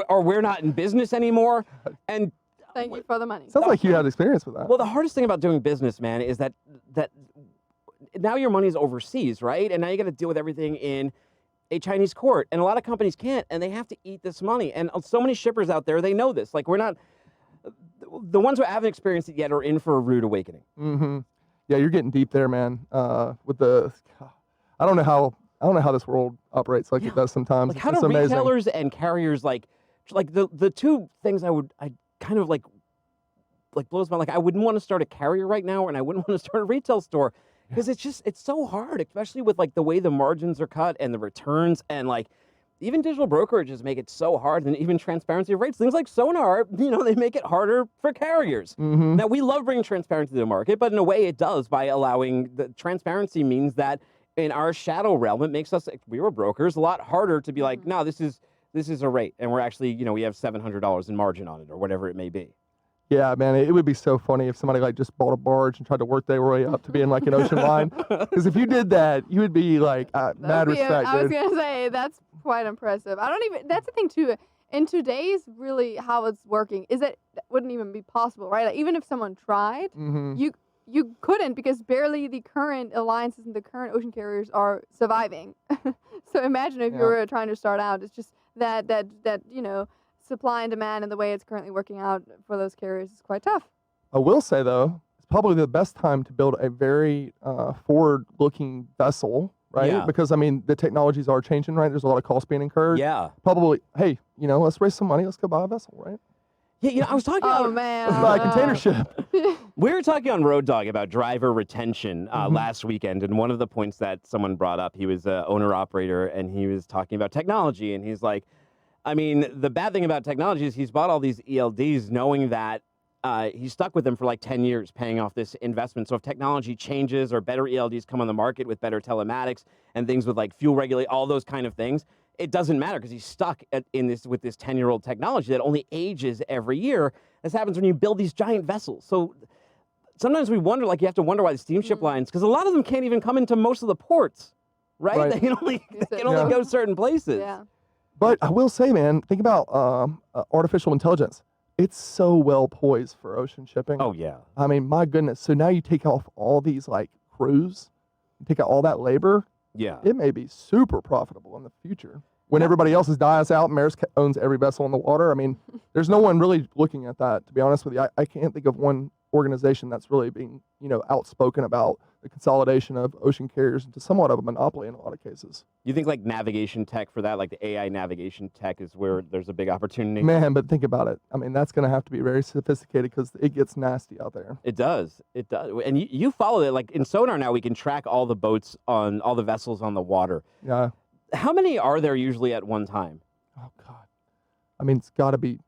or we're not in business anymore. And thank you for the money. Sounds like you had experience with that. Well, the hardest thing about doing business, man, is that now your money's overseas, right? And now you got to deal with everything in a Chinese court. And a lot of companies can't, and they have to eat this money. And so many shippers out there, they know this. Like, we're not, the ones who haven't experienced it yet are in for a rude awakening. Mm-hmm. Yeah, you're getting deep there, man. With I don't know how this world operates like it does sometimes. Like, how do retailers and carriers like the two things I kind of like blows my, like, I wouldn't want to start a carrier right now, and I wouldn't want to start a retail store because it's so hard, especially with like the way the margins are cut and the returns, and like even digital brokerages make it so hard, and even transparency of rates. Things like Sonar, they make it harder for carriers. Mm-hmm. Now, we love bringing transparency to the market, but in a way it does by allowing the transparency means that in our shadow realm, it makes us, we were brokers, a lot harder to be like, no, this is a rate, and we're actually, we have $700 in margin on it, or whatever it may be. Yeah, man, it would be so funny if somebody like just bought a barge and tried to work their way up to being like an ocean line. Because if you did that, you would be like mad respect, I was gonna say that's quite impressive. That's the thing too. In today's really how it's working is that wouldn't even be possible, right? Like, even if someone tried, you couldn't, because barely the current alliances and the current ocean carriers are surviving. So imagine if you were trying to start out. It's just that supply and demand and the way it's currently working out for those carriers is quite tough. I will say though, it's probably the best time to build a very forward-looking vessel, right? Yeah. Because I mean, the technologies are changing, right? There's a lot of costs being incurred. Yeah. Probably, hey, let's raise some money. Let's go buy a vessel, right? Yeah, I was talking Oh about man. Let's buy a container ship. we were talking on Road Dog about driver retention last weekend, and one of the points that someone brought up, he was an owner-operator, and he was talking about technology, and he's like, I mean, the bad thing about technology is he's bought all these ELDs knowing that he's stuck with them for like 10 years paying off this investment. So if technology changes or better ELDs come on the market with better telematics and things with like fuel regulate, all those kind of things, it doesn't matter because he's stuck with this 10-year-old technology that only ages every year. This happens when you build these giant vessels. So sometimes we wonder, like you have to wonder why the steamship lines, because a lot of them can't even come into most of the ports, right? They can only go certain places. Yeah. But I will say, man, think about artificial intelligence. It's so well poised for ocean shipping. Oh, yeah. I mean, my goodness. So now you take off all these like crews, you take out all that labor. Yeah. It may be super profitable in the future. When everybody else is dies out, Maersk owns every vessel in the water. I mean, there's no one really looking at that, to be honest with you. I can't think of one organization that's really being, outspoken about the consolidation of ocean carriers into somewhat of a monopoly in a lot of cases. You think like navigation tech for that, like the AI navigation tech is where there's a big opportunity? Man, but think about it. I mean, that's going to have to be very sophisticated because it gets nasty out there. It does. It does. And you follow it. Like in Sonar now, we can track all the boats on all the vessels on the water. Yeah. How many are there usually at one time? Oh, God. I mean, it's got to be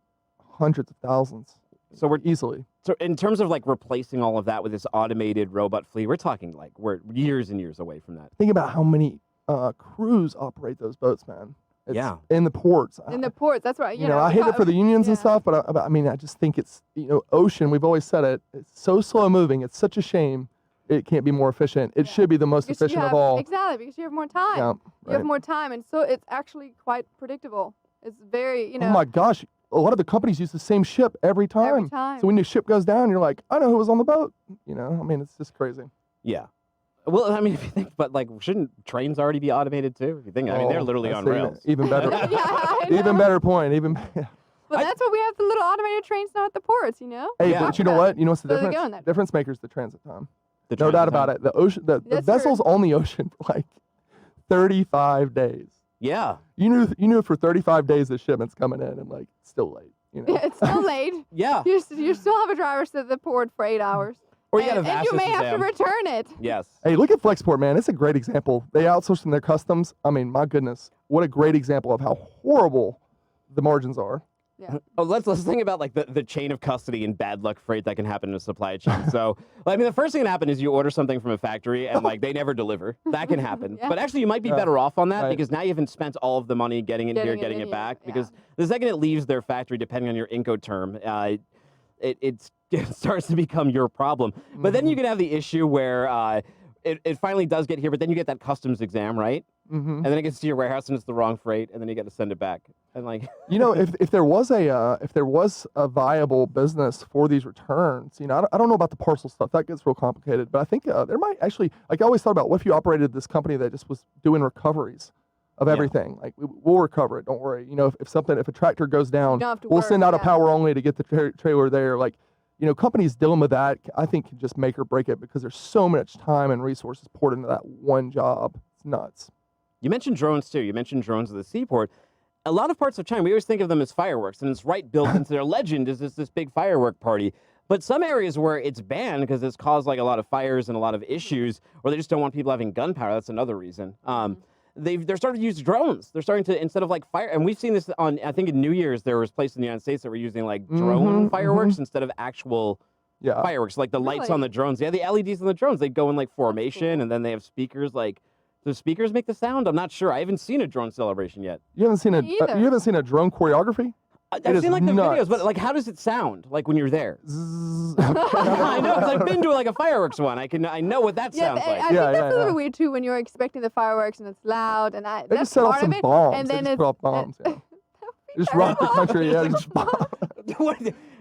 hundreds of thousands. So we're easily. So in terms of like replacing all of that with this automated robot fleet, we're talking like we're years and years away from that. Think about how many crews operate those boats, man. It's in the ports. In the ports, that's right. I hate it for the unions and stuff, but I mean, I just think it's, ocean, we've always said it, it's so slow moving. It's such a shame it can't be more efficient. It should be the most efficient of all. Exactly, because you have more time. Yeah, you have more time, and so it's actually quite predictable. It's very, Oh my gosh. A lot of the companies use the same ship every time. Every time. So when the ship goes down, you're like, I know who was on the boat. I mean, it's just crazy. Yeah. Well, I mean, if you think, but like, shouldn't trains already be automated too? If you think, I mean, they're literally on rails. Even better. Even better point. But that's what we have the little automated trains now at the ports, Hey, but you know what? You know what's the So they difference? go in that Difference makers, the transit time. The No transit doubt time. about it. The ocean, the vessels on the ocean for like 35 days. Yeah. You knew for 35 days the shipment's coming in and like still late. It's still late. Yeah. You still have a driver sit at the port for 8 hours. Or you got to and you may have to return it. Yes. Hey, look at Flexport, man. It's a great example. They outsourced their customs. I mean, my goodness, what a great example of how horrible the margins are. Yeah. Oh, let's think about like the chain of custody and bad luck freight that can happen in a supply chain. So, I mean, the first thing that happen is you order something from a factory and like they never deliver. That can happen. Yeah. But actually, you might be better off on that Right. because now you haven't spent all of the money getting it here, getting it back. Because the second it leaves their factory, depending on your Incoterm, it starts to become your problem. But then you can have the issue where it finally does get here, but then you get that customs exam, right? Mm-hmm. And then it gets to your warehouse and it's the wrong freight, and then you got to send it back. And like, if there was a viable business for these returns, I don't know about the parcel stuff. That gets real complicated. But I think there might actually, like I always thought about, what if you operated this company that just was doing recoveries of everything? Like we'll recover it. Don't worry. If a tractor goes down, we'll send out a power only to get the trailer there. Like, companies dealing with that, I think can just make or break it because there's so much time and resources poured into that one job. It's nuts. You mentioned drones too. You mentioned drones at the seaport. A lot of parts of China, we always think of them as fireworks, and it's right built into their legend is this big firework party. But some areas where it's banned because it's caused like a lot of fires and a lot of issues, or they just don't want people having gunpowder. That's another reason. They're starting to use drones. They're starting to, instead of like fire, and we've seen this on, I think in New Year's, there was places in the United States that were using like drone fireworks instead of actual fireworks, like the lights on the drones. Yeah, the LEDs on the drones, they go in like formation, and then they have speakers like, do speakers make the sound? I'm not sure. I haven't seen a drone celebration yet. You haven't seen a drone choreography? I've seen like the videos, but like, how does it sound like when you're there? I know, 'cause I've been to like a fireworks one. I know what that sounds like. I think that's a little weird too when you're expecting the fireworks and it's loud and they just set off some bombs. And they then just put off bombs. Just rock the country. Just bomb.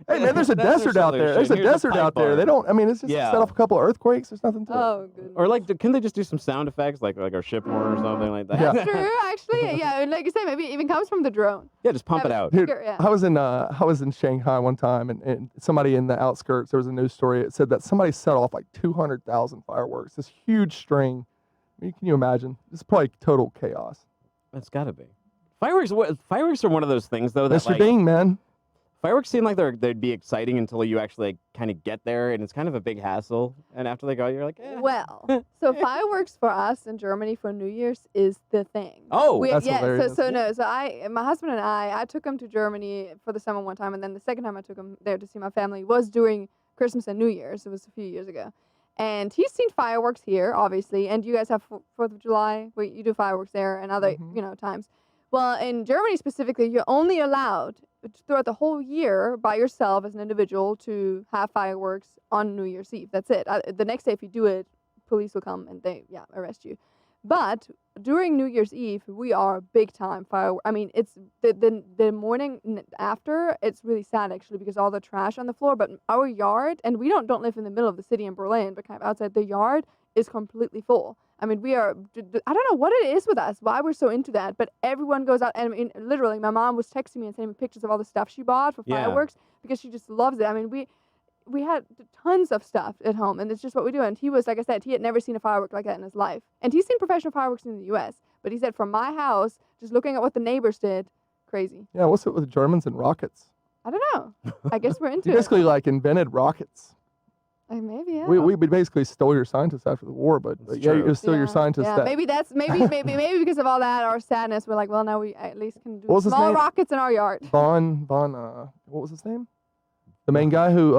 Hey man, there's a That's desert their out there. solution. There's a Here's desert pipe out there. They bomb. don't. I mean, it's just Yeah. set off a couple of earthquakes. There's nothing to it. Oh goodness. Or like, can they just do some sound effects, like our ship horn or something like that? Yeah. That's true, actually. Yeah, and like you said, maybe it even comes from the drone. Yeah, just pump it Have out. Dude, Yeah. I was in Shanghai one time, and somebody in the outskirts, there was a news story. It said that somebody set off like 200,000 fireworks. This huge string. I mean, can you imagine? It's probably total chaos. It's got to be. Fireworks are one of those things, though, that Mr. like, Bean, man. fireworks seem like they'd be exciting until you actually like, kind of get there, and it's kind of a big hassle. And after they go, you're like, eh. Well, so fireworks for us in Germany for New Year's is the thing. Oh, That's yeah. hilarious. My husband and I took him to Germany for the summer one time, and then the second time I took him there to see my family was during Christmas and New Year's. It was a few years ago, and he's seen fireworks here, obviously. And you guys have 4th of July, where you do fireworks there, and other times. Well, in Germany specifically, you're only allowed throughout the whole year by yourself as an individual to have fireworks on New Year's Eve. That's it. The next day, if you do it, police will come and they arrest you. But during New Year's Eve, we are big time fireworks. I mean, it's the morning after. It's really sad actually because all the trash on the floor. But our yard, and we don't live in the middle of the city in Berlin, but kind of outside, the yard is completely full. I mean, we are, I don't know what it is with us, why we're so into that, but everyone goes out, and I mean, literally, my mom was texting me and sending me pictures of all the stuff she bought for fireworks because she just loves it. I mean, we had tons of stuff at home, and it's just what we do. And he was, like I said, he had never seen a firework like that in his life. And he's seen professional fireworks in the U.S., but he said from my house, just looking at what the neighbors did, crazy. Yeah, what's it with Germans and rockets? I don't know. I guess we're into You it. basically like invented rockets. Maybe, yeah. We basically stole your scientists after the war, but yeah, true. you're still your scientists. Yeah, that, maybe because of all that, our sadness, we're like, well, now we at least can do What was his small name? rockets in our yard. Von, what was his name? The main guy who,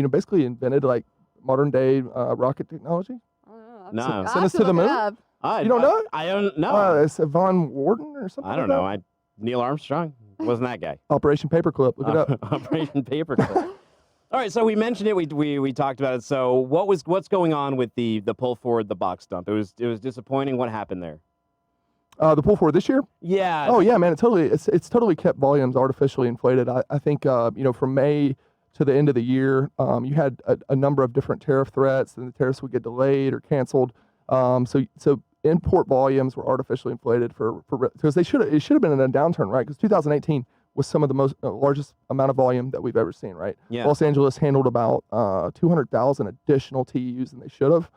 basically invented like modern day rocket technology. I don't know. No. I'll Send have us to the look it moon? up. You don't know it? I don't know. It's Von Warden or something. I don't like know. Neil Armstrong wasn't that guy. that? Operation Paperclip. Look it up. Operation Paperclip. All right, so we mentioned it. We talked about it. So what's going on with the pull forward, the box dump? It was disappointing. What happened there? The pull forward this year? Yeah. Oh yeah, man. It's totally kept volumes artificially inflated. I think from May to the end of the year, you had a number of different tariff threats, and the tariffs would get delayed or canceled. So import volumes were artificially inflated because it should have been in a downturn, right? Because 2018 was some of the most largest amount of volume that we've ever seen, right? Yeah. Los Angeles handled about 200,000 additional TEUs than they should have.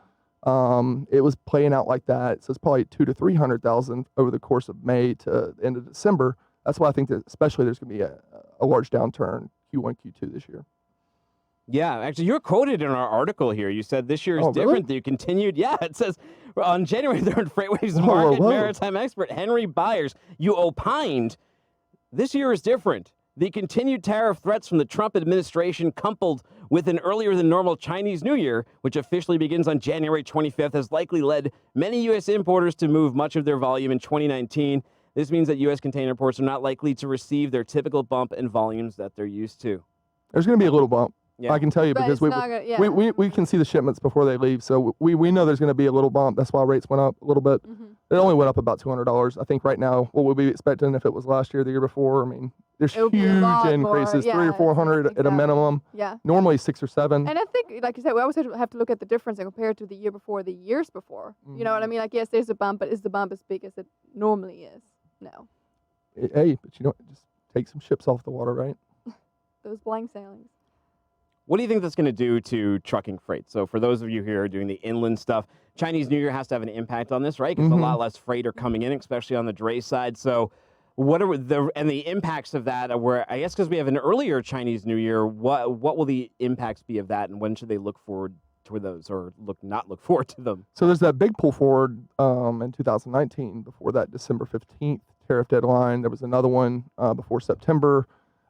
It was playing out like that. So it's probably 200,000 to 300,000 over the course of May to the end of December. That's why I think that especially there's going to be a large downturn Q1, Q2 this year. Yeah, actually, you're quoted in our article here. You said this year is different. Really? You continued. Yeah, it says on January 3rd, FreightWaves Whoa, market whoa. maritime expert Henry Byers, you opined this year is different. The continued tariff threats from the Trump administration, coupled with an earlier than normal Chinese New Year, which officially begins on January 25th, has likely led many U.S. importers to move much of their volume in 2019. This means that U.S. container ports are not likely to receive their typical bump in volumes that they're used to. There's going to be a little bump. Yeah. I can tell you But because it's not gonna- yeah. we can see the shipments before they leave. So we know there's going to be a little bump. That's why rates went up a little bit. Mhm. It only went up about $200. I think right now, what we'll be expecting if it was last year, the year before, I mean, there's It would be a huge lot more, increases, yeah, 300 or 400 at a exactly. minimum. Yeah. Normally 6 or 7. And I think, like you said, we always have to look at the difference and compare it to the year before, the years before. You know what I mean? Like, yes, there's a bump, but is the bump as big as it normally is? No. Hey, but just take some ships off the water, right? Those blank sailings. What do you think that's going to do to trucking freight? So for those of you who are doing the inland stuff, Chinese New Year has to have an impact on this, right? Because a lot less freight are coming in, especially on the dray side. So what are the impacts of that? Where I guess because we have an earlier Chinese New Year, what will the impacts be of that, and when should they look forward to those, or not look forward to them? So there's that big pull forward in 2019 before that December 15th tariff deadline. There was another one before September.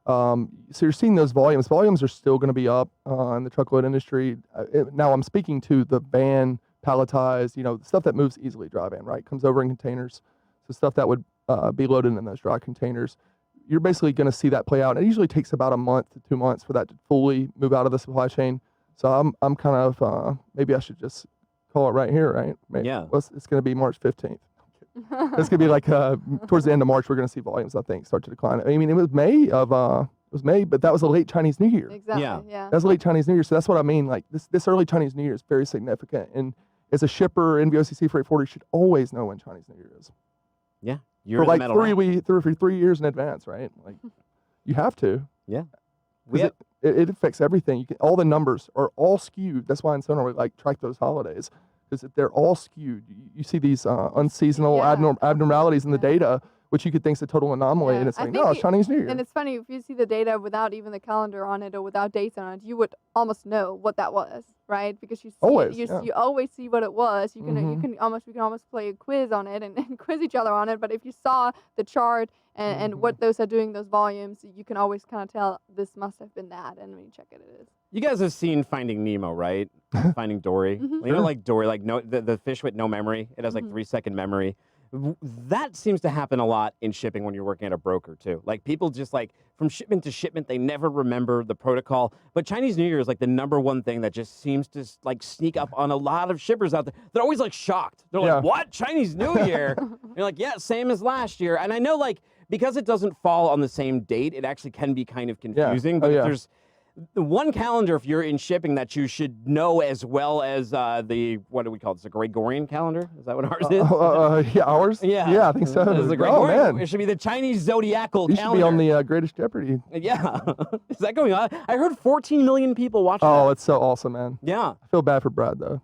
So you're seeing those volumes. Volumes are still going to be up in the truckload industry. Now I'm speaking to the van, palletized, stuff that moves easily, dry van, right? Comes over in containers. So stuff that would be loaded in those dry containers. You're basically going to see that play out. It usually takes about a month to 2 months for that to fully move out of the supply chain. So I'm kind of, maybe I should just call it right here, right? Maybe. Yeah. Well, it's going to be March 15th. It's going to be like towards the end of March, we're going to see volumes, I think, start to decline. I mean, it was May of was made, but that was a late Chinese New Year. Exactly. Yeah. Yeah. That was a late Chinese New Year. So that's what I mean. Like this early Chinese New Year is very significant. And as a shipper, NVOCC freight forwarder should always know when Chinese New Year is. Yeah. You're For in like the metal now. 3 years in advance, right? Like you have to. Yeah. 'Cause it affects everything. All the numbers are all skewed. That's why in Sonar we like track those holidays because they're all skewed. You see these unseasonal Yeah. abnormalities in the Yeah. data, which you could think is a total anomaly, Yeah. and it's I like, think no, it's Chinese New Year. And it's funny, if you see the data without even the calendar on it or without dates on it, you would almost know what that was, right? Because you see Always, it, yeah. you always see what it was. You can Mhm. we can almost play a quiz on it and quiz each other on it. But if you saw the chart and what those are doing, those volumes, you can always kind of tell this must have been that. And when you check it, it is. You guys have seen Finding Nemo, right? Finding Dory. Mhm. You know, like Dory, like the fish with no memory. It has like Mhm. 3-second memory. That seems to happen a lot in shipping when you're working at a broker too. Like people just like from shipment to shipment, they never remember the protocol. But Chinese New Year is like the number one thing that just seems to like sneak up on a lot of shippers out there. They're always like shocked. They're like, Yeah. "What? Chinese New Year?" You're like, "Yeah, same as last year." And I know like because it doesn't fall on the same date, it actually can be kind of confusing. Oh, But if yeah. there's the one calendar, if you're in shipping, that you should know as well as the what do we call this? The Gregorian calendar? Is that what ours is? Yeah, ours. Yeah. Yeah, I think so. It's the Oh Gregorian. man, It should be the Chinese zodiacal you should calendar. be on the Greatest Jeopardy. Yeah. Is that going on? I heard 14 million people watching Oh, that. it's so awesome, man. Yeah. I feel bad for Brad though.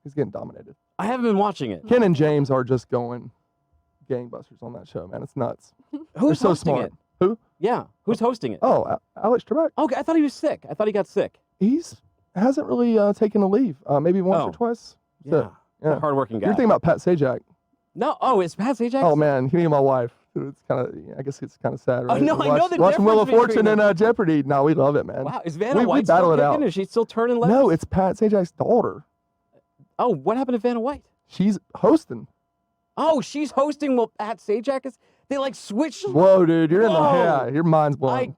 He's getting dominated. I haven't been watching it. Ken and James are just going gangbusters on that show, man. It's nuts. Who's so hosting smart. it? Who? Yeah. Who's hosting it? Oh, Alex Trebek. Okay, I thought he was sick. I thought he got sick. He's hasn't really taken a leave. Maybe once Oh. or twice. Yeah. So, yeah. Hardworking guy. You're thinking about Pat Sajak. No. Oh, it's Pat Sajak? Oh man, he and my wife. It's kind of. I guess it's kind of sad, right? no, I know the Watching Wheel of difference Fortune between and Jeopardy. No, we love it, man. Wow. Is Vanna we White battle still it kicking? out. Is she still turning left? No, it's Pat Sajak's daughter. Oh, what happened to Vanna White? She's hosting. Oh, she's hosting while Pat Sajak is. They like switched. Whoa, dude, you're in the Whoa. yeah. Your mind's blown.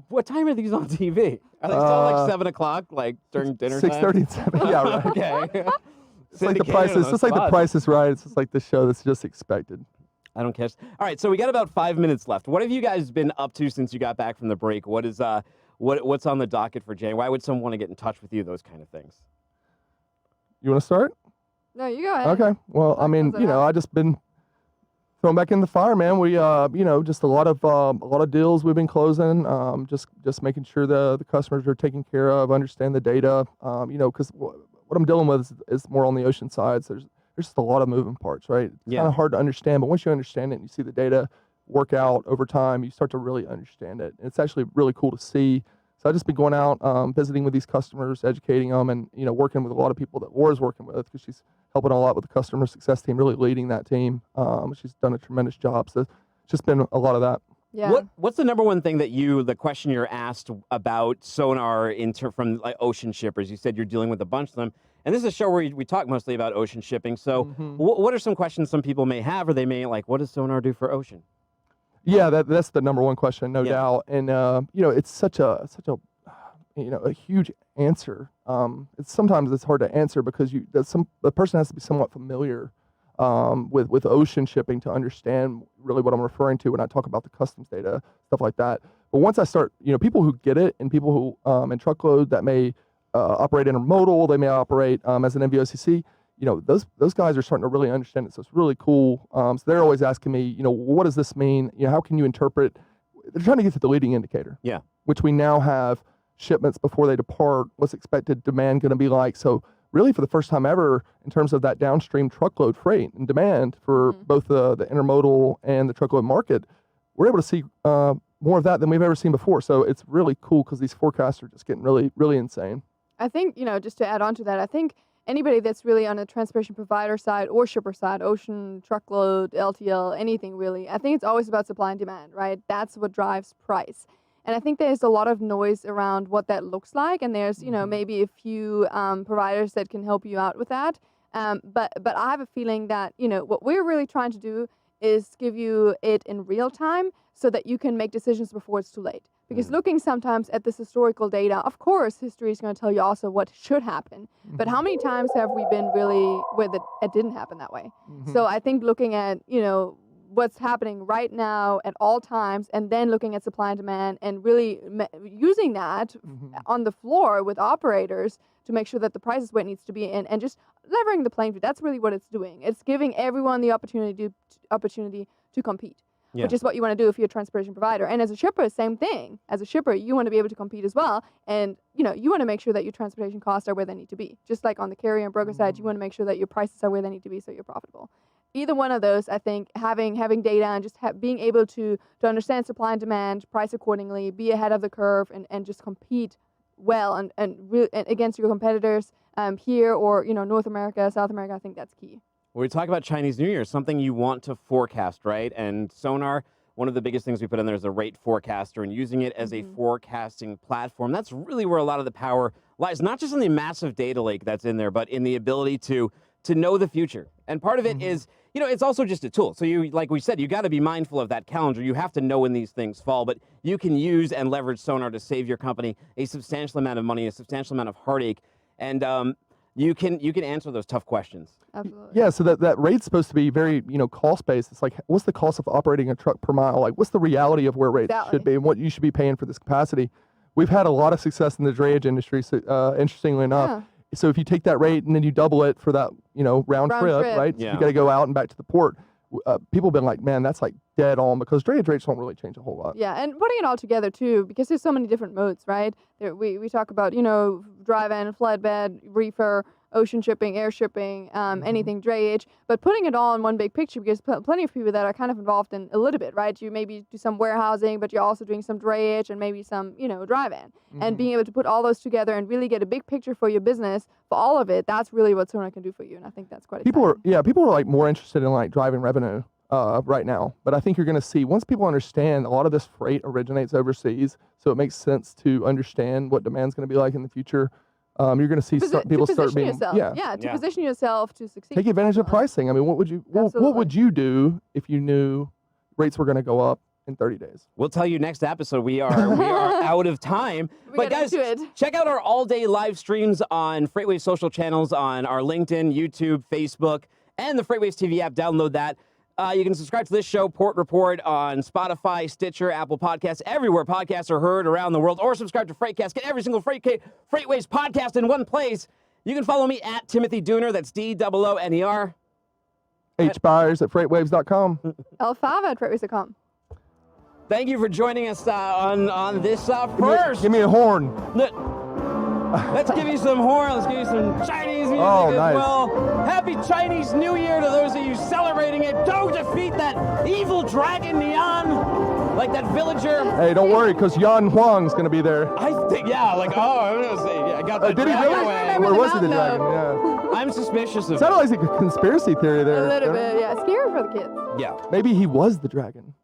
What time are these on TV? Are they still like 7:00, like during dinner time? 6:30 and 7. Yeah, right. Okay. It's like the price. It's just like the Price is Right. It's just like the show that's just expected. I don't catch. All right, so we got about 5 minutes left. What have you guys been up to since you got back from the break? What is what's on the docket for Jane? Why would someone want to get in touch with you? Those kind of things. You want to start? No, you go ahead. Okay. Well, I I'll mean, close it out. I just been thrown back in the fire, man. We, just a lot of deals we've been closing. Just making sure the customers are taken care of, understand the data. Because what I'm dealing with is more on the ocean side. So there's just a lot of moving parts, right? It's Yeah. kind of hard to understand, but once you understand it and you see the data work out over time, you start to really understand it. It's actually really cool to see. So I've just been going out, visiting with these customers, educating them, and working with a lot of people that Laura's working with because she's helping a lot with the customer success team, really leading that team. She's done a tremendous job. So it's just been a lot of that. Yeah. What's the number one thing that the question you're asked about Sonar from like ocean shippers? You said you're dealing with a bunch of them, and this is a show where we talk mostly about ocean shipping. So what are some questions some people may have, or they may like, what does Sonar do for ocean? Yeah, that's the number one question, no Yeah. doubt. And it's such a a huge answer. Sometimes it's hard to answer because the person has to be somewhat familiar with ocean shipping to understand really what I'm referring to when I talk about the customs data, stuff like that. But once I start, people who get it and people who in truckload that may operate intermodal, they may operate as an MVOCC. Those guys are starting to really understand it. So it's really cool. So they're always asking me, what does this mean? How can you interpret? They're trying to get to the leading indicator. Yeah. Which we now have shipments before they depart. What's expected demand going to be like? So really, for the first time ever, in terms of that downstream truckload freight and demand for both the intermodal and the truckload market, we're able to see more of that than we've ever seen before. So it's really cool because these forecasts are just getting really, really insane. I think, just to add on to that, I think anybody that's really on the transportation provider side or shipper side, ocean, truckload, LTL, anything really, I think it's always about supply and demand, right? That's what drives price. And I think there's a lot of noise around what that looks like. And there's, maybe a few providers that can help you out with that. But I have a feeling that, what we're really trying to do is give you it in real time so that you can make decisions before it's too late. Because looking sometimes at this historical data, of course, history is going to tell you also what should happen. But how many times have we been really where it didn't happen that way? So I think looking at, what's happening right now at all times, and then looking at supply and demand and really using that on the floor with operators to make sure that the price is where it needs to be, and just levering the playing field. That's really what it's doing. It's giving everyone the opportunity to compete. Yeah. Which is what you want to do if you're a transportation provider. And as a shipper, same thing. As a shipper, you want to be able to compete as well. And, you know, you want to make sure that your transportation costs are where they need to be. Just like on the carrier and broker side, you want to make sure that your prices are where they need to be so you're profitable. Either one of those, I think, having data and just being able to understand supply and demand, price accordingly, be ahead of the curve, and just compete well and against your competitors here or, you know, North America, South America, I think that's key. When we talk about Chinese New Year, something you want to forecast, right? And Sonar, one of the biggest things we put in there is a rate forecaster, and using it as a forecasting platform. That's really where a lot of the power lies, not just in the massive data lake that's in there, but in the ability to know the future. And part of it is, you know, it's also just a tool. So you, like we said, you got to be mindful of that calendar. You have to know when these things fall, but you can use and leverage Sonar to save your company a substantial amount of money, a substantial amount of heartache, and you can answer those tough questions. Absolutely. Yeah, so that rate's supposed to be very, you know, cost-based. It's like, what's the cost of operating a truck per mile? Like, what's the reality of where rates should be and what you should be paying for this capacity? We've had a lot of success in the drayage industry, so, interestingly enough. Yeah. So if you take that rate and then you double it for that, you know, round trip, right? Yeah. So you got to go out and back to the port. People have been like, man, that's like dead on, because drayage rates don't really change a whole lot. Yeah, and putting it all together too, because there's so many different modes, right? We talk about, you know, dry-van, flatbed, reefer, ocean shipping, air shipping, anything drayage, but putting it all in one big picture, because plenty of people that are kind of involved in a little bit, right? You maybe do some warehousing, but you're also doing some drayage and maybe some, you know, dry-van. And being able to put all those together and really get a big picture for your business, for all of it, that's really what Sonar can do for you, and I think that's quite exciting. People are like more interested in like driving revenue right now, but I think you're going to see, once people understand a lot of this freight originates overseas, so it makes sense to understand what demand's going to be like in the future. You're going to see people start being position yourself to succeed. Take advantage of pricing. I mean, what would you do if you knew rates were going to go up in 30 days? We'll tell you next episode. We are out of time. But guys, check out our all-day live streams on FreightWaves social channels, on our LinkedIn, YouTube, Facebook, and the FreightWaves TV app. Download that. You can subscribe to this show, Port Report, on Spotify, Stitcher, Apple Podcasts, everywhere podcasts are heard around the world, or subscribe to Freightcast. Get every single FreightWaves podcast in one place. You can follow me at Timothy Dooner. That's DOONER. HBuyers at FreightWaves.com. L5 at FreightWaves.com. Thank you for joining us on this first. Give me a horn. Let's give you some horn. Let's give you some Chinese music as well. Happy Chinese New Year to those of you celebrating it. Don't defeat that evil dragon Neon, like that villager. Hey, don't worry, because Yan Huang's going to be there. I think, I'm going to say, I got that. Did he really? Where was he, the dragon? Yeah. I'm suspicious of it. Sounded like a conspiracy theory there. A little bit, yeah. Scary for the kids. Yeah. Maybe he was the dragon.